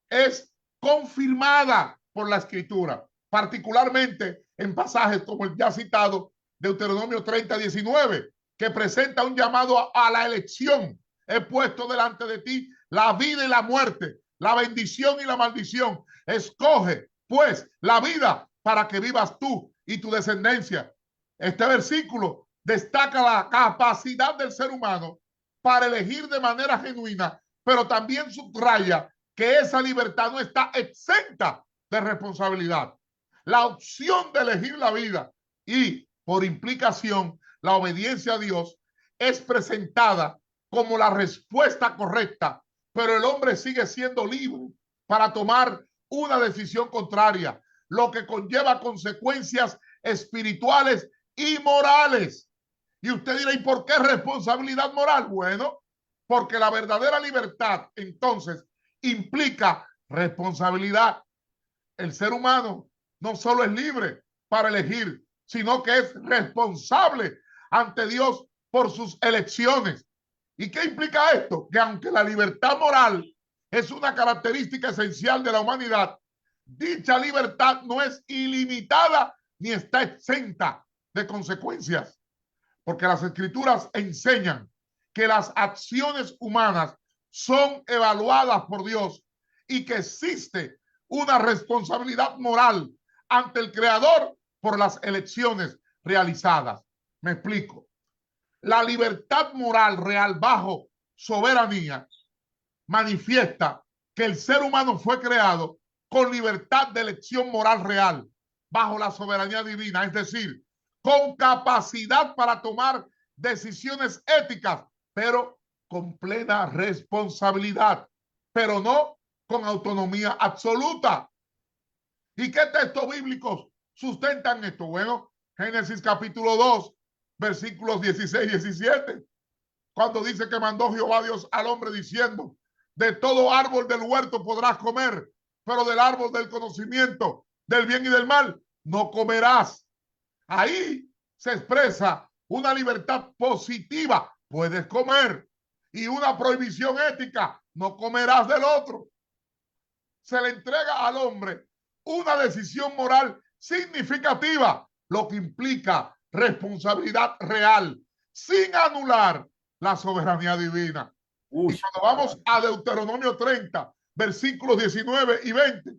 es confirmada por la Escritura, particularmente en pasajes como el ya citado Deuteronomio 30:19, que presenta un llamado a la elección. He puesto delante de ti la vida y la muerte, la bendición y la maldición. Escoge, pues, la vida para que vivas tú y tu descendencia. Este versículo destaca la capacidad del ser humano para elegir de manera genuina, pero también subraya que esa libertad no está exenta de responsabilidad. La opción de elegir la vida y, por implicación, la obediencia a Dios es presentada como la respuesta correcta, pero el hombre sigue siendo libre para tomar una decisión contraria, lo que conlleva consecuencias espirituales y morales. Y usted dirá, ¿y por qué responsabilidad moral? Bueno, porque la verdadera libertad entonces implica responsabilidad. El ser humano no solo es libre para elegir, sino que es responsable ante Dios por sus elecciones. ¿Y qué implica esto? Que aunque la libertad moral es una característica esencial de la humanidad, dicha libertad no es ilimitada ni está exenta de consecuencias, porque las Escrituras enseñan que las acciones humanas son evaluadas por Dios y que existe una responsabilidad moral ante el Creador por las elecciones realizadas. Me explico. La libertad moral real bajo soberanía manifiesta que el ser humano fue creado con libertad de elección moral real bajo la soberanía divina, es decir, con capacidad para tomar decisiones éticas, pero con plena responsabilidad, pero no con autonomía absoluta. ¿Y qué textos bíblicos sustentan esto? Bueno, Génesis capítulo 2, versículos 16 y 17, cuando dice que mandó Jehová Dios al hombre diciendo, de todo árbol del huerto podrás comer, pero del árbol del conocimiento del bien y del mal no comerás. Ahí se expresa una libertad positiva, puedes comer, y una prohibición ética, no comerás del otro. Se le entrega al hombre una decisión moral significativa, lo que implica responsabilidad real, sin anular la soberanía divina. Uy, Y cuando vamos a Deuteronomio 30, versículos 19 y 20,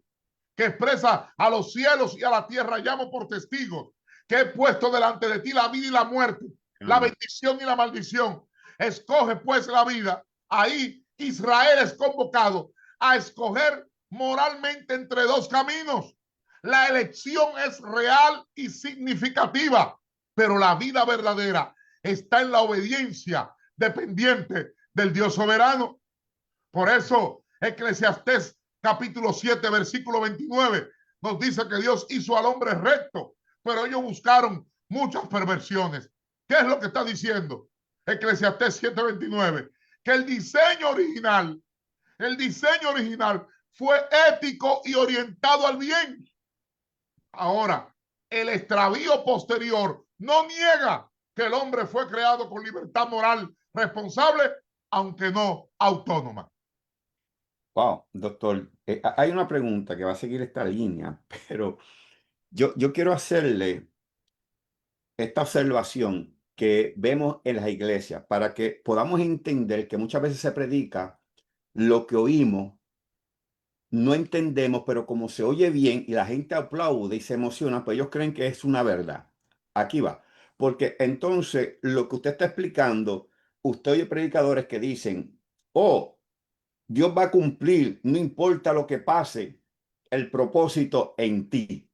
que expresa a los cielos y a la tierra, llamo por testigos que he puesto delante de ti la vida y la muerte, la bendición y la maldición. Escoge pues la vida. Ahí Israel es convocado a escoger moralmente entre dos caminos. La elección es real y significativa, pero la vida verdadera está en la obediencia dependiente del Dios soberano. Por eso, Eclesiastés capítulo 7, versículo 29, nos dice que Dios hizo al hombre recto, pero ellos buscaron muchas perversiones. ¿Qué es lo que está diciendo Eclesiastés 7:29? Que el diseño original fue ético y orientado al bien. Ahora, el extravío posterior no niega que el hombre fue creado con libertad moral responsable, aunque no autónoma. wow, doctor, hay una pregunta que va a seguir esta línea, pero yo quiero hacerle esta observación que vemos en las iglesias para que podamos entender que muchas veces se predica lo que oímos, no entendemos, pero como se oye bien y la gente aplaude y se emociona, pues ellos creen que es una verdad. Aquí va. Porque entonces lo que usted está explicando, usted oye predicadores que dicen, oh, Dios va a cumplir, no importa lo que pase, el propósito en ti.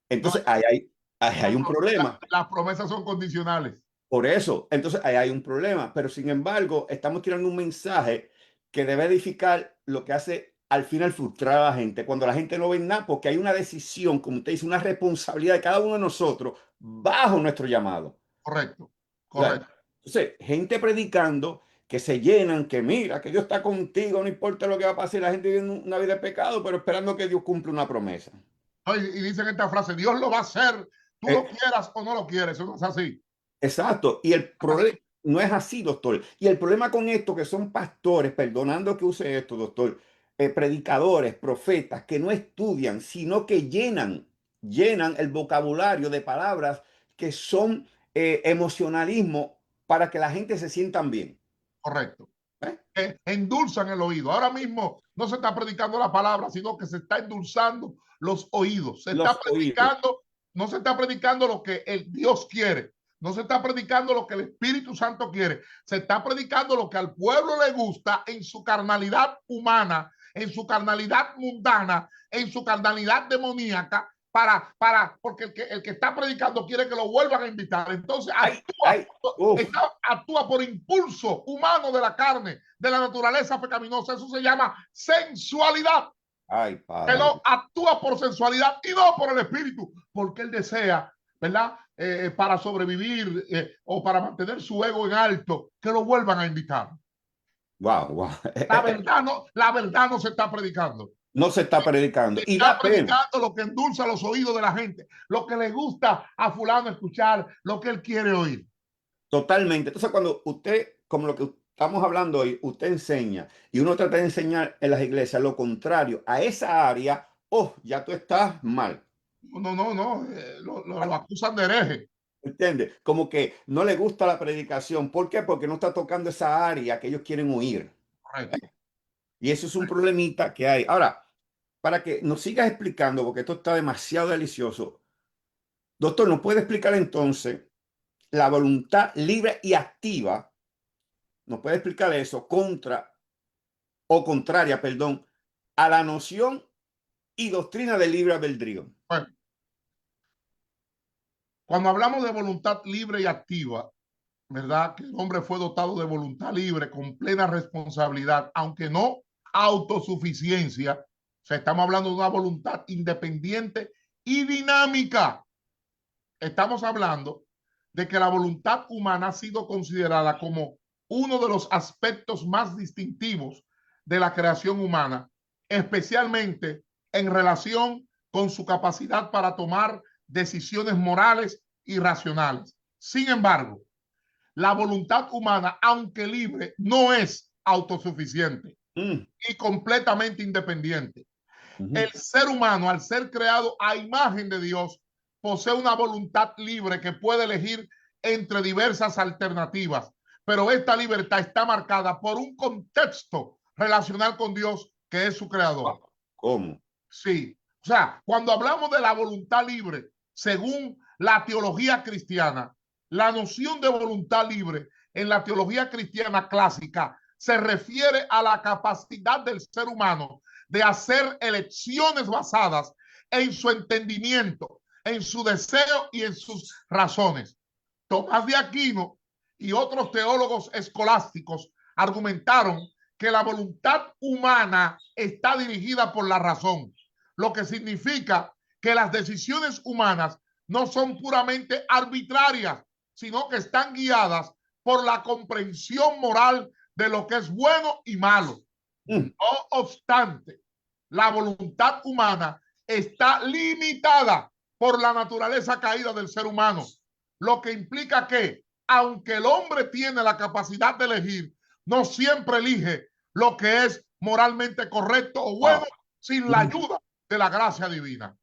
No, Entonces ahí hay un problema. las promesas son condicionales. Por eso, entonces ahí hay un problema. Pero sin embargo, estamos tirando un mensaje que debe edificar lo que hace al final frustrar a la gente. Cuando la gente no ve nada, porque hay una decisión, como usted dice, una responsabilidad de cada uno de nosotros bajo nuestro llamado. Correcto, O sea, correcto. entonces, gente predicando que se llenan, que mira, que Dios está contigo, no importa lo que va a pasar. La gente vive una vida de pecado, pero esperando que Dios cumpla una promesa. Y dicen esta frase, Dios lo va a hacer, tú lo Eh, quieras o no lo quieres. Eso no es así. Exacto. Y el problema no es así, doctor. Y el problema con esto, que son pastores, perdonando que use esto, doctor, predicadores, profetas, que no estudian, sino que llenan el vocabulario de palabras que son emocionalismo para que la gente se sientan bien. Correcto. ¿Eh? Endulzan el oído. Ahora mismo no se está predicando la palabra, sino que se está endulzando los oídos. Se está Los oídos. predicando, no se está predicando lo que el Dios quiere. No se está predicando lo que el Espíritu Santo quiere. Se está predicando lo que al pueblo le gusta en su carnalidad humana, en su carnalidad mundana, en su carnalidad demoníaca, porque el que está predicando quiere que lo vuelvan a invitar. Entonces Ay, ay, uf. actúa por impulso humano de la carne, de la naturaleza pecaminosa. Eso se llama sensualidad. Ay, Él padre. actúa por sensualidad y no por el espíritu, porque él desea, ¿verdad? Para sobrevivir o para mantener su ego en alto, que lo vuelvan a invitar. Wow, wow. La verdad no se está predicando. No se está predicando. Se Y está da pena. predicando lo que endulza los oídos de la gente, lo que le gusta a fulano escuchar, lo que él quiere oír. Totalmente. Entonces, cuando usted, como lo que estamos hablando hoy, usted enseña y uno trata de enseñar en las iglesias lo contrario a esa área, oh, ya tú estás mal. No, lo acusan de hereje. ¿Entiendes? Como que no le gusta la predicación. ¿Por qué? Porque no está tocando esa área que ellos quieren oír. Correcto. Y eso es un problemita que hay. Ahora, para que nos sigas explicando, porque esto está demasiado delicioso, doctor, ¿nos puede explicar entonces la voluntad libre y activa, ¿nos puede explicar eso? Contraria, perdón, a la noción y doctrina del libre albedrío. Bueno, cuando hablamos de voluntad libre y activa, ¿verdad? Que el hombre fue dotado de voluntad libre con plena responsabilidad, aunque no autosuficiencia. O sea, estamos hablando de una voluntad independiente y dinámica. Estamos hablando de que la voluntad humana ha sido considerada como uno de los aspectos más distintivos de la creación humana, especialmente en relación con su capacidad para tomar decisiones morales y racionales. Sin embargo, la voluntad humana, aunque libre, no es autosuficiente y completamente independiente. El ser humano, al ser creado a imagen de Dios, posee una voluntad libre que puede elegir entre diversas alternativas, pero esta libertad está marcada por un contexto relacional con Dios, que es su creador. ¿Cómo? Sí, o sea, cuando hablamos de la voluntad libre, según la teología cristiana, la noción de voluntad libre en la teología cristiana clásica se refiere a la capacidad del ser humano de hacer elecciones basadas en su entendimiento, en su deseo y en sus razones. Tomás de Aquino y otros teólogos escolásticos argumentaron que la voluntad humana está dirigida por la razón, lo que significa que las decisiones humanas no son puramente arbitrarias, sino que están guiadas por la comprensión moral de lo que es bueno y malo. No obstante, la voluntad humana está limitada por la naturaleza caída del ser humano, lo que implica que, aunque el hombre tiene la capacidad de elegir, no siempre elige lo que es moralmente correcto o bueno sin la ayuda de la gracia divina.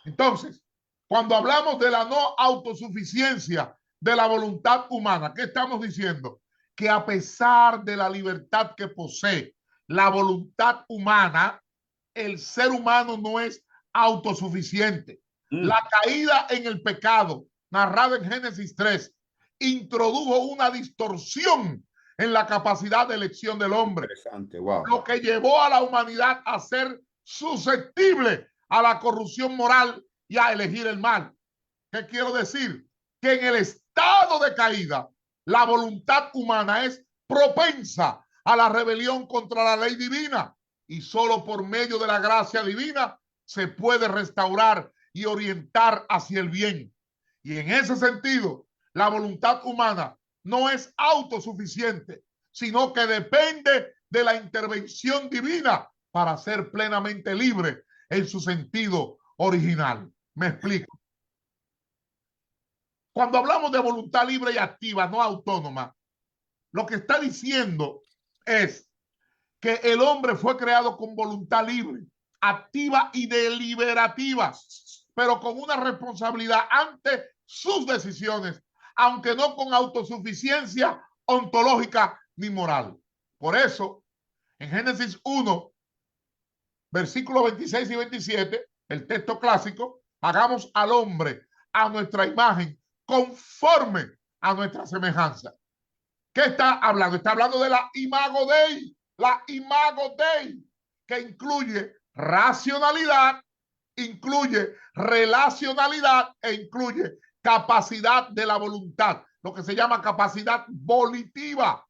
Entonces, cuando hablamos de la no autosuficiencia de la voluntad humana, ¿qué estamos diciendo? Que a pesar de la libertad que posee la voluntad humana, el ser humano no es autosuficiente. La caída en el pecado, narrada en Génesis 3, introdujo una distorsión en la capacidad de elección del hombre, lo que llevó a la humanidad a ser susceptible a la corrupción moral y a elegir el mal. ¿Qué quiero decir? Que en el estado de caída, la voluntad humana es propensa a la rebelión contra la ley divina, y solo por medio de la gracia divina se puede restaurar y orientar hacia el bien. Y en ese sentido, la voluntad humana no es autosuficiente, sino que depende de la intervención divina para ser plenamente libre en su sentido original. Me explico. Cuando hablamos de voluntad libre y activa, no autónoma, lo que está diciendo es que el hombre fue creado con voluntad libre, activa y deliberativa, pero con una responsabilidad ante sus decisiones, aunque no con autosuficiencia ontológica ni moral. Por eso, en Génesis 1, versículos 26 y 27, el texto clásico, hagamos al hombre a nuestra imagen, conforme a nuestra semejanza. ¿Qué está hablando? Está hablando de la imago Dei, que incluye racionalidad, incluye relacionalidad e incluye capacidad de la voluntad, lo que se llama capacidad volitiva.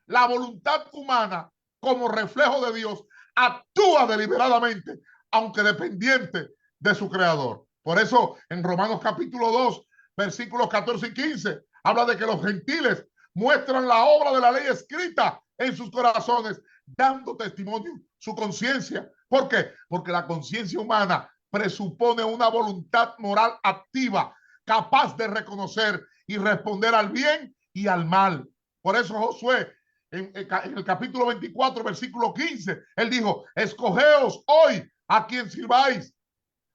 La voluntad humana, como reflejo de Dios, actúa deliberadamente, aunque dependiente de su creador. Por eso, en Romanos capítulo 2, versículos 14 y 15, habla de que los gentiles muestran la obra de la ley escrita en sus corazones, dando testimonio su conciencia. ¿Por qué? Porque la conciencia humana presupone una voluntad moral activa, capaz de reconocer y responder al bien y al mal. Por eso Josué, en el capítulo 24, versículo 15, él dijo, escogeos hoy a quien sirváis.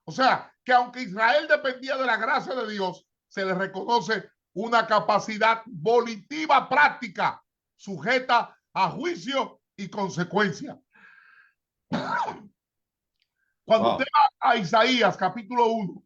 O sea, que aunque Israel dependía de la gracia de Dios, se le reconoce una capacidad volitiva práctica, sujeta a juicio y consecuencia. Cuando usted va a Isaías capítulo 1,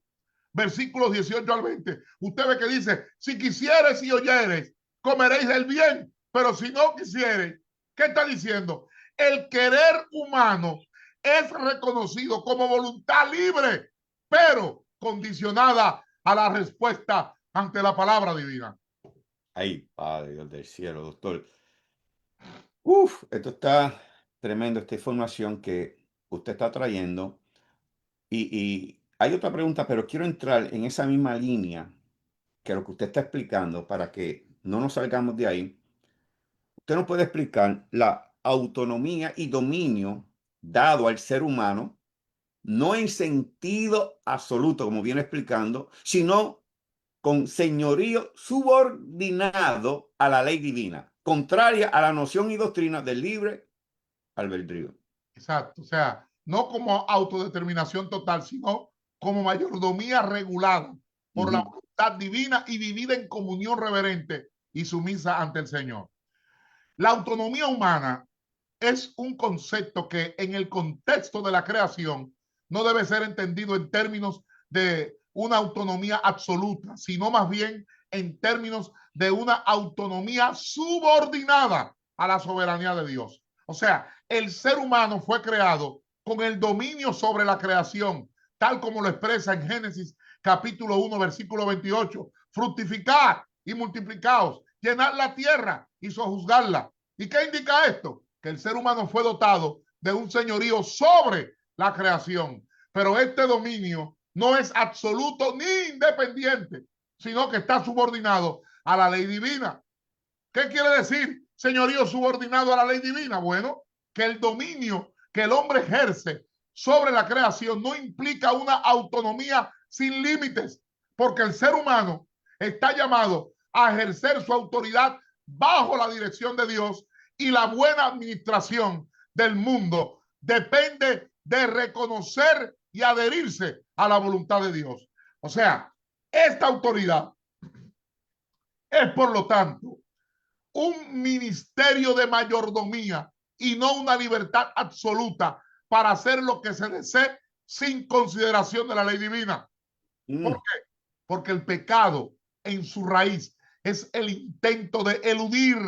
versículos 18 al 20, usted ve que dice, si quisieres y oyeres, comeréis el bien, pero si no quisieres, ¿qué está diciendo? El querer humano es reconocido como voluntad libre, pero condicionada a la respuesta ante la palabra divina. Ay, Padre Dios del cielo, doctor. Uf, esto está tremendo, esta información que usted está trayendo. Y hay otra pregunta, pero quiero entrar en esa misma línea que lo que usted está explicando para que no nos salgamos de ahí. Usted nos puede explicar la autonomía y dominio dado al ser humano, no en sentido absoluto, como viene explicando, sino con señorío subordinado a la ley divina, contraria a la noción y doctrina del libre albedrío. Exacto, o sea, no como autodeterminación total, sino como mayordomía regulada por la voluntad divina y vivida en comunión reverente y sumisa ante el Señor. La autonomía humana es un concepto que en el contexto de la creación no debe ser entendido en términos de una autonomía absoluta, sino más bien en términos de una autonomía subordinada a la soberanía de Dios. O sea, el ser humano fue creado con el dominio sobre la creación, tal como lo expresa en Génesis capítulo 1, versículo 28. Fructificar y multiplicaos, llenar la tierra y sojuzgarla. ¿Y qué indica esto? Que el ser humano fue dotado de un señorío sobre la creación, pero este dominio no es absoluto ni independiente, sino que está subordinado a la ley divina. ¿Qué quiere decir señorío subordinado a la ley divina? Bueno, que el dominio que el hombre ejerce sobre la creación no implica una autonomía sin límites, porque el ser humano está llamado a ejercer su autoridad bajo la dirección de Dios, y la buena administración del mundo depende de reconocer y adherirse a la voluntad de Dios. O sea, esta autoridad es, por lo tanto, un ministerio de mayordomía y no una libertad absoluta para hacer lo que se desee sin consideración de la ley divina. ¿Por qué? Porque el pecado en su raíz es el intento de eludir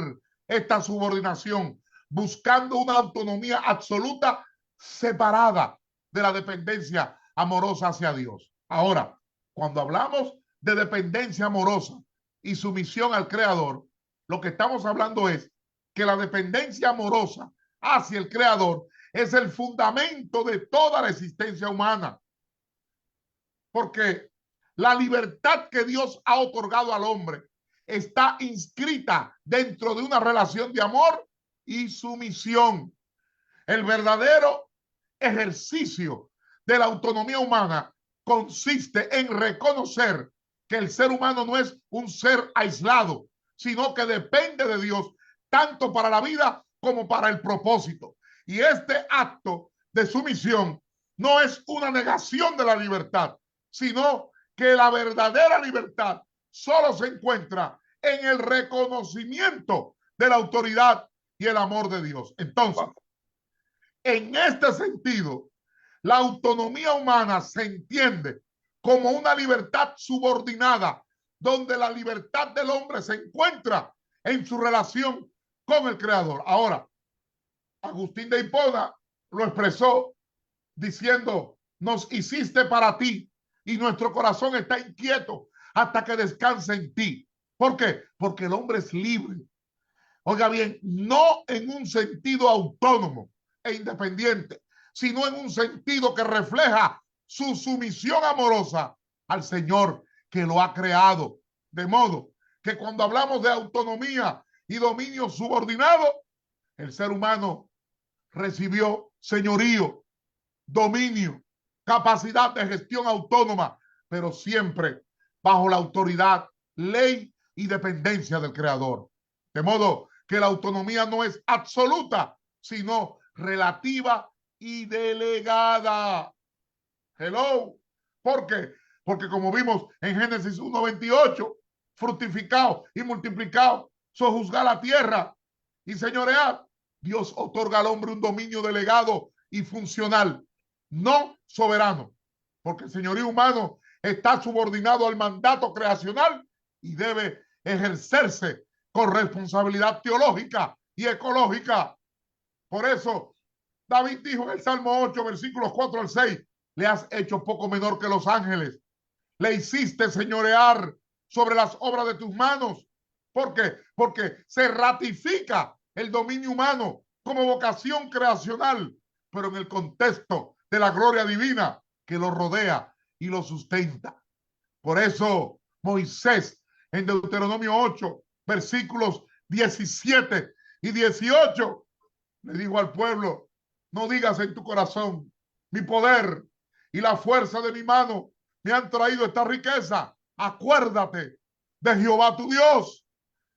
esta subordinación, buscando una autonomía absoluta separada de la dependencia amorosa hacia Dios. Ahora, cuando hablamos de dependencia amorosa y sumisión al Creador, lo que estamos hablando es que la dependencia amorosa hacia el Creador es el fundamento de toda la existencia humana. Porque la libertad que Dios ha otorgado al hombre está inscrita dentro de una relación de amor y sumisión. El verdadero ejercicio de la autonomía humana consiste en reconocer que el ser humano no es un ser aislado, sino que depende de Dios tanto para la vida como para el propósito. Y este acto de sumisión no es una negación de la libertad, sino que la verdadera libertad solo se encuentra en el reconocimiento de la autoridad y el amor de Dios. Entonces, en este sentido, la autonomía humana se entiende como una libertad subordinada, donde la libertad del hombre se encuentra en su relación con el Creador. Ahora, Agustín de Hipona lo expresó diciendo: nos hiciste para ti y nuestro corazón está inquieto hasta que descanse en ti. ¿Por qué? Porque el hombre es libre. Oiga bien, no en un sentido autónomo e independiente, sino en un sentido que refleja su sumisión amorosa al Señor que lo ha creado. De modo que cuando hablamos de autonomía y dominio subordinado, el ser humano recibió señorío, dominio, capacidad de gestión autónoma, pero siempre bajo la autoridad, ley y dependencia del Creador. De modo que la autonomía no es absoluta, sino relativa y delegada. Hello. ¿Por qué? Porque como vimos en Génesis 1:28, fructificado y multiplicado, sojuzgar la tierra y señorear. Dios otorga al hombre un dominio delegado y funcional, no soberano, porque el señorío humano está subordinado al mandato creacional y debe ejercerse con responsabilidad teológica y ecológica. Por eso, David dijo en el Salmo 8, versículos 4 al 6, le has hecho poco menor que los ángeles. Le hiciste señorear sobre las obras de tus manos. ¿Por qué? Porque se ratifica el dominio humano como vocación creacional, pero en el contexto de la gloria divina que lo rodea y lo sustenta. Por eso Moisés en Deuteronomio 8, versículos 17 y 18, le dijo al pueblo, no digas en tu corazón, mi poder y la fuerza de mi mano me han traído esta riqueza. Acuérdate de Jehová tu Dios.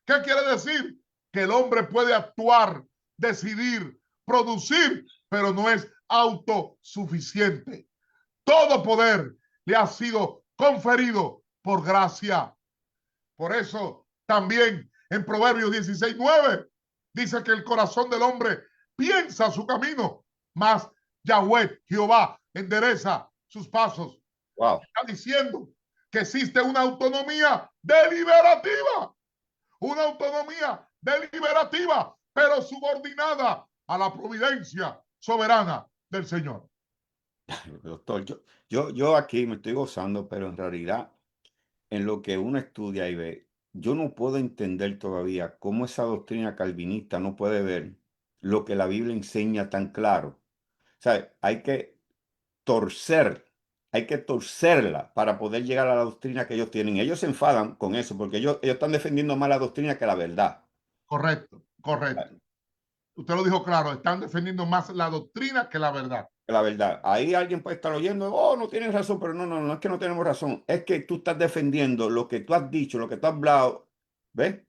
¿Qué quiere decir? Que el hombre puede actuar, decidir, producir, pero no es autosuficiente. Todo poder le ha sido conferido por gracia. Por eso también en Proverbios 16:9 dice que el corazón del hombre piensa su camino, mas Yahweh, Jehová, endereza sus pasos. Wow. Está diciendo que existe una autonomía deliberativa, pero subordinada a la providencia soberana del Señor. Doctor, yo aquí me estoy gozando, pero en realidad, en lo que uno estudia y ve, yo no puedo entender todavía cómo esa doctrina calvinista no puede ver lo que la Biblia enseña tan claro. O sea, torcer, hay que torcerla para poder llegar a la doctrina que ellos tienen. Ellos se enfadan con eso porque ellos están defendiendo más la doctrina que la verdad. Correcto, correcto. Usted lo dijo claro, están defendiendo más la doctrina que la verdad. La verdad, ahí alguien puede estar oyendo, oh, no tienes razón, pero no es que no tenemos razón, es que tú estás defendiendo lo que tú has dicho, lo que tú has hablado, ¿ves?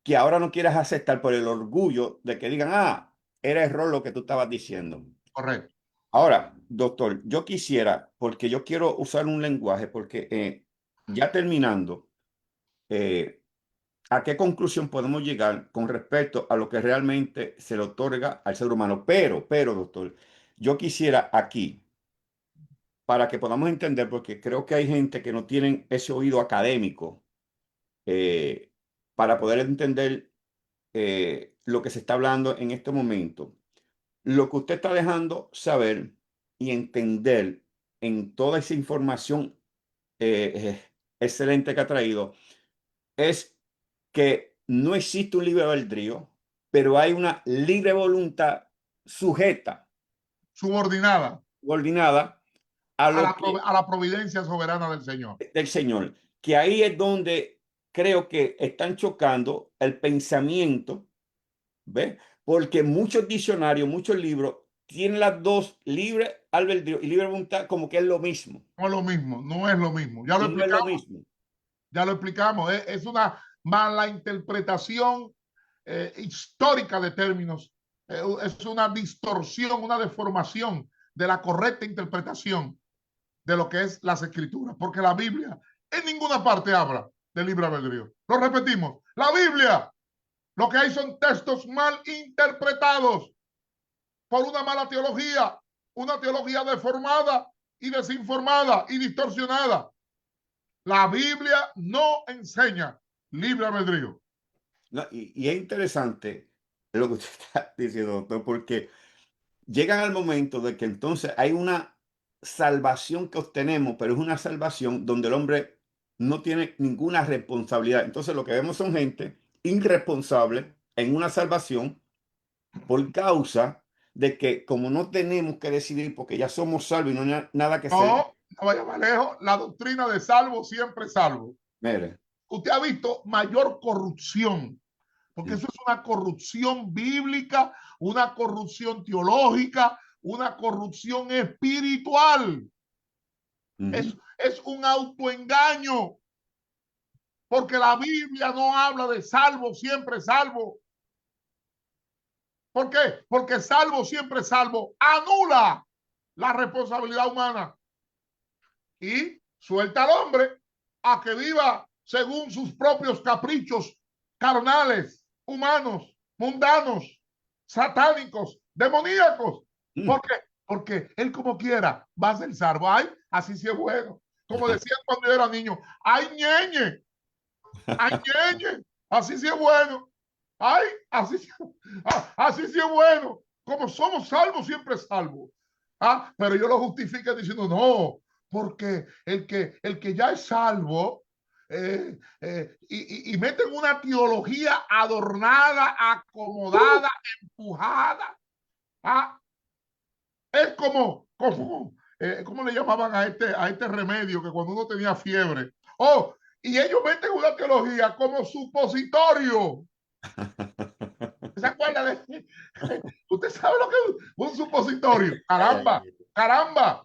Que ahora no quieres aceptar por el orgullo de que digan, ah, era error lo que tú estabas diciendo. Correcto. Ahora, doctor, yo quisiera, porque yo quiero usar un lenguaje, porque ya terminando, ¿a qué conclusión podemos llegar con respecto a lo que realmente se le otorga al ser humano? Pero, doctor, yo quisiera aquí, para que podamos entender, porque creo que hay gente que no tienen ese oído académico eh, para poder entender lo que se está hablando en este momento. Lo que usted está dejando saber y entender en toda esa información excelente que ha traído es que no existe un libre albedrío, pero hay una libre voluntad sujeta, subordinada coordinada a lo que a la providencia soberana del Señor. del Señor, que ahí es donde creo que están chocando el pensamiento, ¿ves? Porque muchos diccionarios, muchos libros tienen las dos, libre albedrío y libre voluntad, como que es lo mismo. No es lo mismo, no es lo mismo. Ya lo Y no es lo explicamos. mismo. Ya lo explicamos. Es una mala interpretación histórica de términos. Es una distorsión, una deformación de la correcta interpretación de lo que es las escrituras. Porque la Biblia en ninguna parte habla de libre albedrío. Lo repetimos. La Biblia, lo que hay son textos mal interpretados por una mala teología, una teología deformada y desinformada y distorsionada. La Biblia no enseña libre albedrío. No, y es interesante lo que usted está diciendo, doctor, porque llegan al momento de que entonces hay una salvación que obtenemos, pero es una salvación donde el hombre no tiene ninguna responsabilidad. Entonces lo que vemos son gente irresponsable en una salvación por causa de que como no tenemos que decidir porque ya somos salvos y no hay nada que hacer. No vaya más lejos. La doctrina de salvo siempre salvo. Mire, Usted ha visto mayor corrupción, porque eso es una corrupción bíblica, una corrupción teológica, una corrupción espiritual. Es un autoengaño, porque la Biblia no habla de salvo, siempre salvo. ¿Por qué? Porque salvo, siempre salvo, anula la responsabilidad humana y suelta al hombre a que viva según sus propios caprichos carnales, humanos, mundanos, satánicos, demoníacos. ¿Por qué? Porque él como quiera va a ser salvo. Ay, así sí es bueno. como decían cuando yo era niño, ¡ay, ñeñe! ¡Ay, ñeñe! Así sí es bueno. ¡Ay! Así sí es bueno. Como somos salvos, siempre es salvo. Ah, pero yo lo justifico diciendo, no, porque el que ya es salvo, y meten una teología adornada, acomodada, empujada. Ah, es ¿cómo le llamaban a este remedio que cuando uno tenía fiebre? Oh, y ellos meten una teología como supositorio. ¿Se acuerda de? ¿Usted sabe lo que es un supositorio? Caramba, caramba.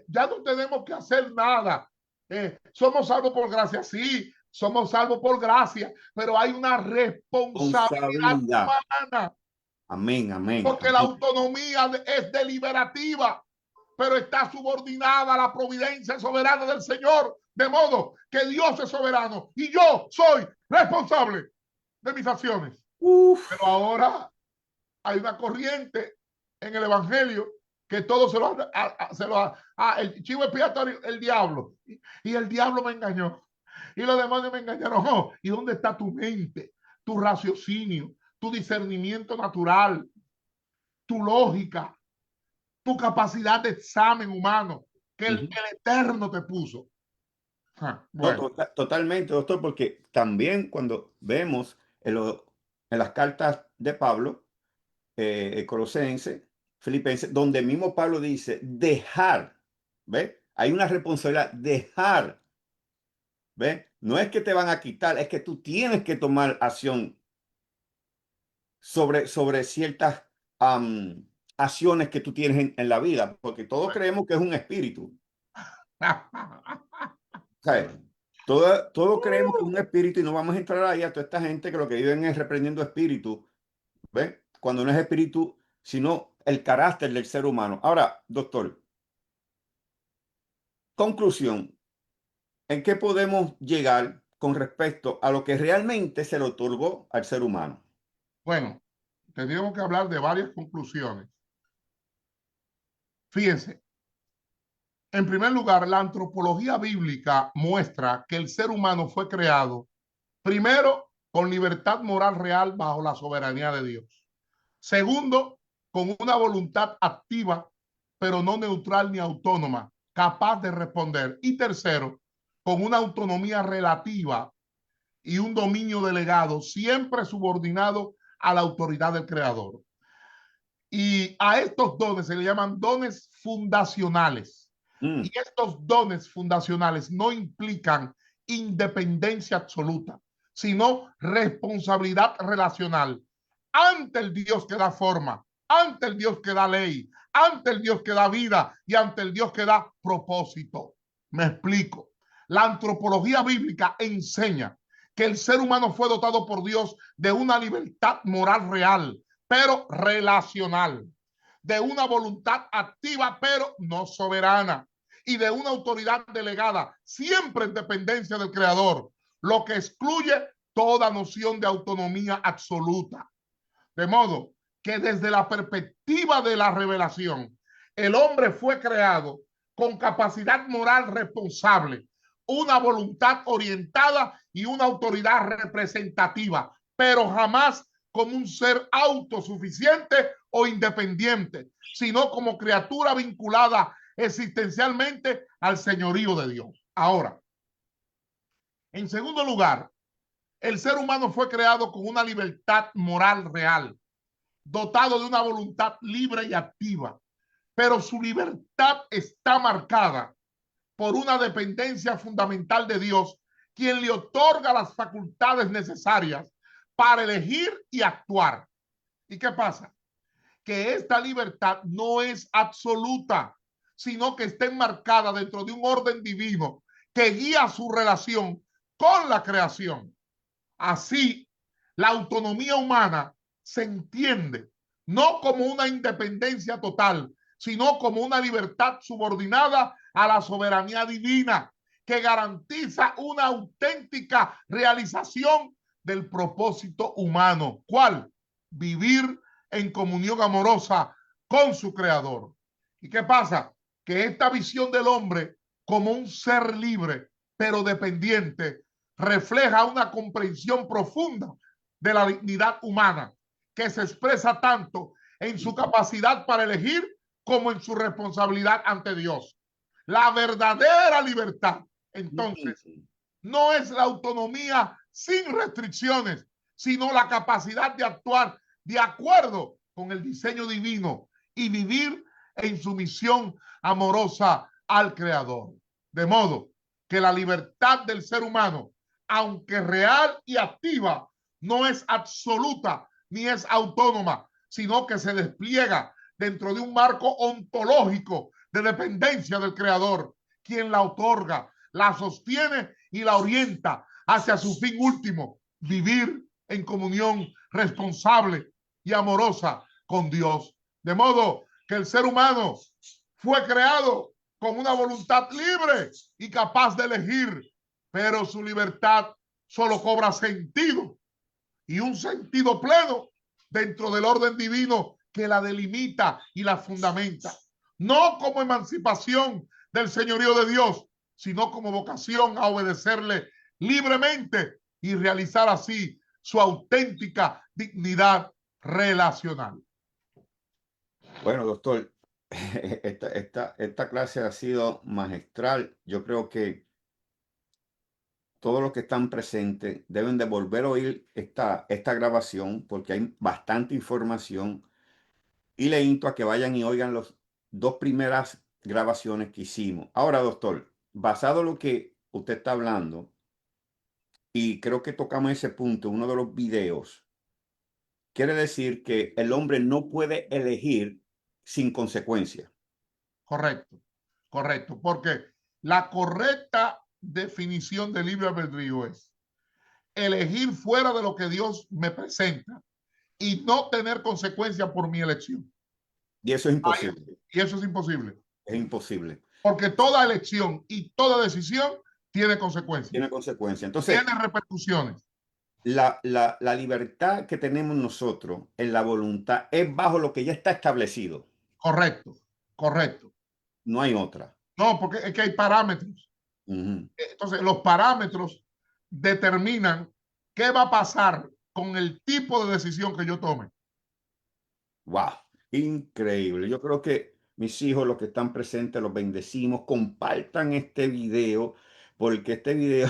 Ya no tenemos que hacer nada. Somos salvos por gracia, sí, somos salvos por gracia, pero hay una responsabilidad Responsabilidad. humana, Amén, amén, porque la amén. autonomía es deliberativa, pero está subordinada a la providencia soberana del Señor, de modo que Dios es soberano y yo soy responsable de mis acciones. Uf. Pero ahora hay una corriente en el evangelio que todo el chivo expiatorio, el diablo. Y el diablo me engañó. Y los demonios me engañaron. Oh, ¿y dónde está tu mente, tu raciocinio, tu discernimiento natural, tu lógica, tu capacidad de examen humano que el Eterno te puso? No, Bueno, totalmente, doctor, porque también cuando vemos en las cartas de Pablo, Colosense, Filipenses, donde mismo Pablo dice dejar, ¿ve? Hay una responsabilidad, dejar, ¿ve? No es que te van a quitar, es que tú tienes que tomar acción sobre ciertas acciones que tú tienes en la vida, porque todos creemos que es un espíritu. ¿Sabes? Todo creemos que es un espíritu y no vamos a entrar ahí a toda esta gente que lo que viven es reprendiendo espíritu, ¿ves? Cuando no es espíritu, sino el carácter del ser humano. Ahora, doctor, conclusión, ¿en qué podemos llegar con respecto a lo que realmente se le otorgó al ser humano? bueno, tendríamos que hablar de varias conclusiones. Fíjense, en primer lugar, la antropología bíblica muestra que el ser humano fue creado primero con libertad moral real bajo la soberanía de Dios. Segundo, con una voluntad activa, pero no neutral ni autónoma, capaz de responder. Y tercero, con una autonomía relativa y un dominio delegado, siempre subordinado a la autoridad del creador. Y a estos dones se le llaman dones fundacionales. Y estos dones fundacionales no implican independencia absoluta, sino responsabilidad relacional ante el Dios que da forma, ante el Dios que da ley, ante el Dios que da vida y ante el Dios que da propósito. Me explico. La antropología bíblica enseña que el ser humano fue dotado por Dios de una libertad moral real, pero relacional, de una voluntad activa, pero no soberana, y de una autoridad delegada, siempre en dependencia del creador, lo que excluye toda noción de autonomía absoluta. De modo que desde la perspectiva de la revelación, el hombre fue creado con capacidad moral responsable, una voluntad orientada y una autoridad representativa, pero jamás como un ser autosuficiente o independiente, sino como criatura vinculada existencialmente al señorío de Dios. Ahora, en segundo lugar, el ser humano fue creado con una libertad moral real, dotado de una voluntad libre y activa, pero su libertad está marcada por una dependencia fundamental de Dios, quien le otorga las facultades necesarias para elegir y actuar. ¿Y qué pasa? Que esta libertad no es absoluta, sino que está enmarcada dentro de un orden divino que guía su relación con la creación. Así, la autonomía humana se entiende no como una independencia total, sino como una libertad subordinada a la soberanía divina que garantiza una auténtica realización del propósito humano. ¿Cuál? Vivir en comunión amorosa con su creador. ¿Y qué pasa? Que esta visión del hombre como un ser libre, pero dependiente, refleja una comprensión profunda de la dignidad humana, que se expresa tanto en su capacidad para elegir como en su responsabilidad ante Dios. La verdadera libertad, entonces, no es la autonomía sin restricciones, sino la capacidad de actuar de acuerdo con el diseño divino y vivir en sumisión amorosa al Creador. De modo que la libertad del ser humano, aunque real y activa, no es absoluta ni es autónoma, sino que se despliega dentro de un marco ontológico de dependencia del Creador, quien la otorga, la sostiene y la orienta hacia su fin último, vivir en comunión responsable y amorosa con Dios. De modo que el ser humano fue creado con una voluntad libre y capaz de elegir, pero su libertad solo cobra sentido y un sentido pleno dentro del orden divino que la delimita y la fundamenta, no como emancipación del señorío de Dios, sino como vocación a obedecerle libremente y realizar así su auténtica dignidad relacional. Bueno, doctor, esta clase ha sido magistral. Yo creo que todos los que están presentes deben de volver a oír esta grabación porque hay bastante información y le invito a que vayan y oigan las dos primeras grabaciones que hicimos. Ahora, doctor, basado en lo que usted está hablando, y creo que tocamos ese punto en uno de los videos, quiere decir que el hombre no puede elegir sin consecuencia. Correcto, correcto, porque la correcta definición de libre albedrío es elegir fuera de lo que Dios me presenta y no tener consecuencias por mi elección. Y eso es imposible. Y eso es imposible. Es imposible. Porque toda elección y toda decisión tiene consecuencias. Tiene consecuencias. Entonces, tiene repercusiones. La libertad que tenemos nosotros en la voluntad es bajo lo que ya está establecido. Correcto, correcto. No hay otra. No, porque es que hay parámetros. Entonces, los parámetros determinan qué va a pasar con el tipo de decisión que yo tome. Wow, increíble. Yo creo que mis hijos, los que están presentes, los bendecimos. Compartan este video, porque este video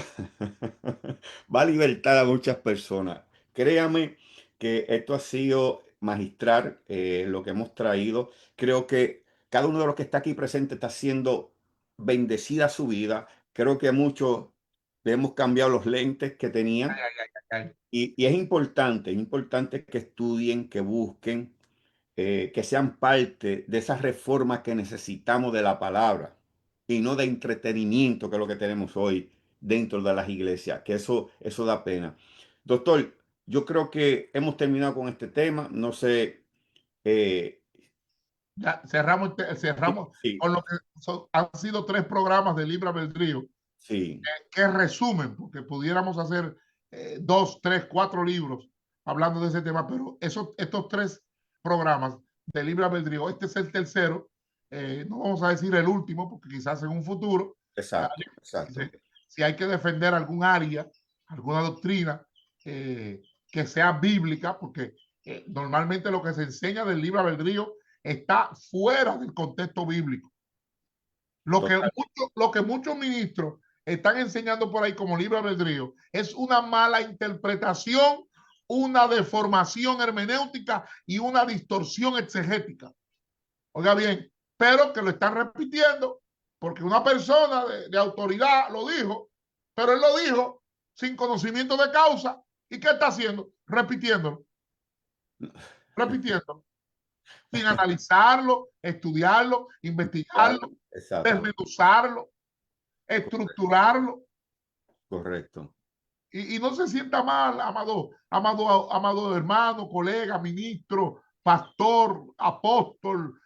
va a libertar a muchas personas. Créame que esto ha sido magistral, lo que hemos traído. Creo que cada uno de los que está aquí presente está siendo bendecida su vida. Creo que muchos hemos cambiado los lentes que tenían. Y es importante que estudien, que busquen, que sean parte de esas reformas que necesitamos de la palabra y no de entretenimiento, que es lo que tenemos hoy dentro de las iglesias, que eso da pena. Doctor, yo creo que hemos terminado con este tema. No sé. Ya cerramos Sí, con lo que han sido 3 programas de libre albedrío sí, que resumen, porque pudiéramos hacer 2, 3, 4 libros hablando de ese tema, pero estos 3 programas de libre albedrío, este es el tercero, no vamos a decir el último, porque quizás en un futuro, exacto. si hay que defender algún área, alguna doctrina que sea bíblica, porque normalmente lo que se enseña del libre albedrío está fuera del contexto bíblico. Lo que muchos ministros están enseñando por ahí como libre albedrío es una mala interpretación, una deformación hermenéutica y una distorsión exegética. Oiga bien, pero que lo están repitiendo porque una persona de autoridad lo dijo, pero él lo dijo sin conocimiento de causa. ¿Y qué está haciendo? Repitiéndolo. Sin analizarlo, estudiarlo, investigarlo, desmenuzarlo, estructurarlo. Correcto. Y no se sienta mal, amado hermano, colega, ministro, pastor, apóstol,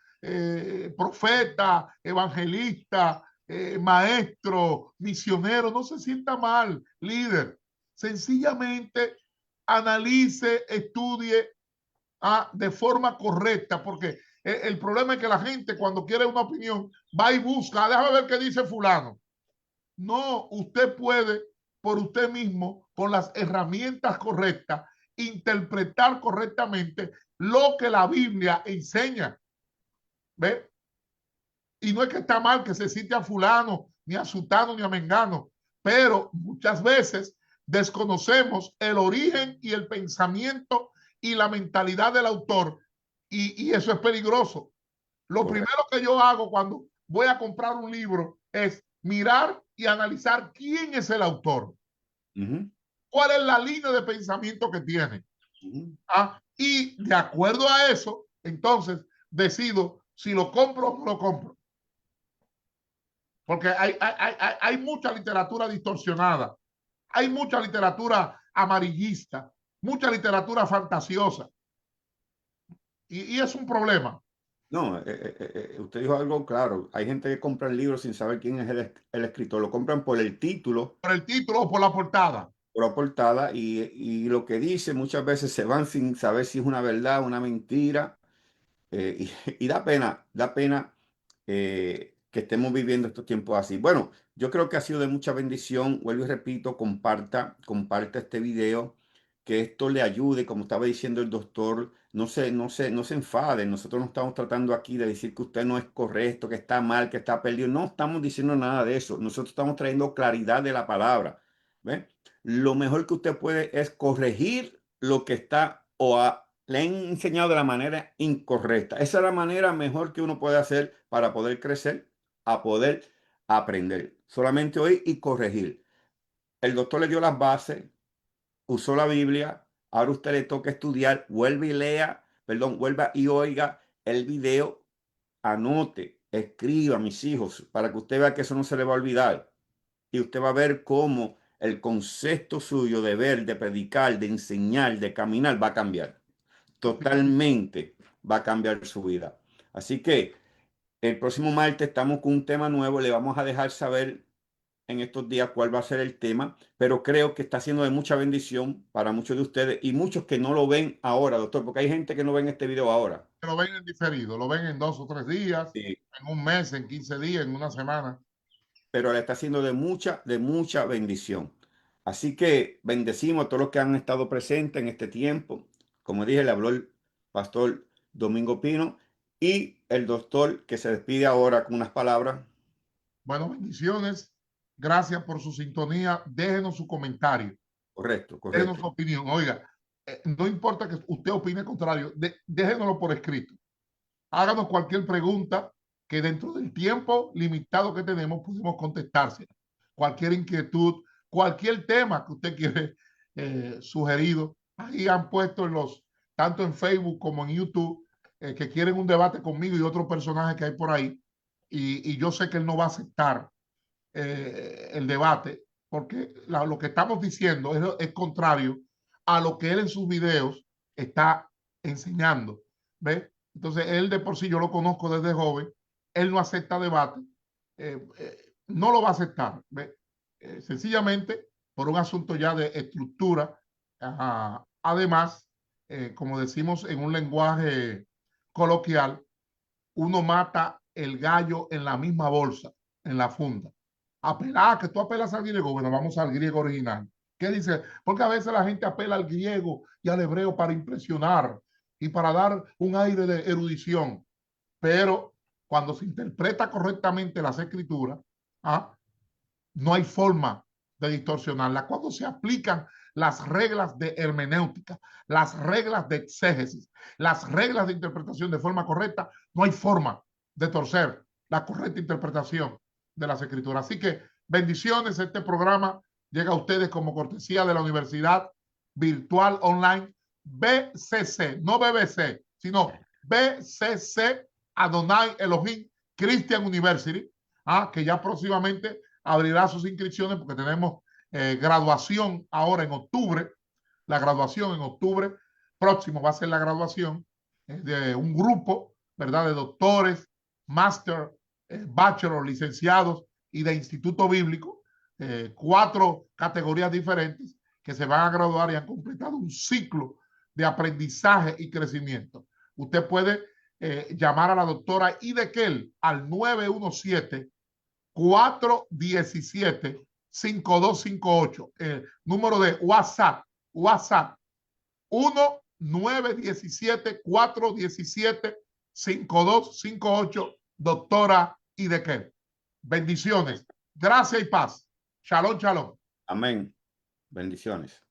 profeta, evangelista, maestro, misionero. No se sienta mal, líder. Sencillamente analice, estudie de forma correcta, porque El problema es que la gente cuando quiere una opinión va y busca, déjame ver qué dice fulano. No, usted puede por usted mismo, con las herramientas correctas, interpretar correctamente lo que la Biblia enseña. ¿Ve? Y no es que está mal que se cite a fulano, ni a sutano, ni a mengano, pero muchas veces desconocemos el origen y el pensamiento y la mentalidad del autor, y eso es peligroso. Lo Correcto. primero que yo hago cuando voy a comprar un libro es mirar y analizar quién es el autor, cuál es la línea de pensamiento que tiene. Y de acuerdo a eso, entonces decido si lo compro o no lo compro. Porque hay mucha literatura distorsionada, hay mucha literatura amarillista, mucha literatura fantasiosa. Y es un problema. No, usted dijo algo claro. Hay gente que compra el libro sin saber quién es el escritor. Lo compran por el título, Por el título o por la portada. por la portada, y lo que dice muchas veces se van sin saber si es una verdad, una mentira. Y da pena que estemos viviendo estos tiempos así. Bueno, yo creo que ha sido de mucha bendición. Vuelvo y repito, comparta este video, que esto le ayude, como estaba diciendo el doctor. No se enfade. Nosotros no estamos tratando aquí de decir que usted no es correcto, que está mal, que está perdido. No estamos diciendo nada de eso. Nosotros estamos trayendo claridad de la palabra. ¿Ve? Lo mejor que usted puede es corregir lo que está le han enseñado de la manera incorrecta. Esa es la manera mejor que uno puede hacer para poder crecer, a poder aprender. Solamente oír y corregir. El doctor le dio las bases, usó la Biblia, ahora usted le toca estudiar, vuelva y oiga el video, anote, escriba, mis hijos, para que usted vea que eso no se le va a olvidar. Y usted va a ver cómo el concepto suyo de ver, de predicar, de enseñar, de caminar va a cambiar. Totalmente va a cambiar su vida. Así que el próximo martes estamos con un tema nuevo. Le vamos a dejar saber en estos días cuál va a ser el tema, pero creo que está siendo de mucha bendición para muchos de ustedes y muchos que no lo ven ahora, doctor, porque hay gente que no ven este video ahora. Lo ven en diferido, lo ven en 2 o 3 días, Sí, en un mes, en 15 días, en una semana. pero le está siendo de mucha bendición. Así que bendecimos a todos los que han estado presentes en este tiempo. Como dije, le habló el pastor Domingo Pino y el doctor que se despide ahora con unas palabras. Bueno, bendiciones. Gracias por su sintonía. Déjenos su comentario. Correcto, Déjenos su correcto. opinión. Oiga, no importa que usted opine contrario, déjenoslo por escrito. Háganos cualquier pregunta que dentro del tiempo limitado que tenemos podemos contestarse. Cualquier inquietud, cualquier tema que usted quiere sugerido. Ahí han puesto tanto en Facebook como en YouTube, que quieren un debate conmigo y otro personaje que hay por ahí. Y yo sé que él no va a aceptar el debate, porque lo que estamos diciendo es contrario a lo que él en sus videos está enseñando. ¿Ve? Entonces, él de por sí yo lo conozco desde joven, él no acepta debate, no lo va a aceptar. ¿Ve? Sencillamente por un asunto ya de estructura. Además, como decimos en un lenguaje coloquial, uno mata el gallo en la misma bolsa, en la funda. Apelar, que tú apelas al griego, bueno, vamos al griego original. ¿Qué dice? Porque a veces la gente apela al griego y al hebreo para impresionar y para dar un aire de erudición, pero cuando se interpreta correctamente las escrituras, ¿ah? No hay forma de distorsionarla. Cuando se aplican las reglas de hermenéutica, las reglas de exégesis, las reglas de interpretación de forma correcta, no hay forma de torcer la correcta interpretación de las escrituras. Así que bendiciones. Este programa llega a ustedes como cortesía de la Universidad Virtual Online BCC, no BBC, sino BCC Adonai Elohim Christian University, que ya próximamente abrirá sus inscripciones porque tenemos graduación ahora en octubre. La graduación en octubre próximo va a ser la graduación de un grupo, ¿verdad?, de doctores, máster, bachelor, licenciados y de instituto bíblico, 4 categorías diferentes que se van a graduar y han completado un ciclo de aprendizaje y crecimiento. Usted puede llamar a la doctora Idequel al 917-417-5258. Número de WhatsApp 1-917-417-5258, doctora Idequel. Bendiciones, gracia y paz. Shalom, shalom. Amén. Bendiciones.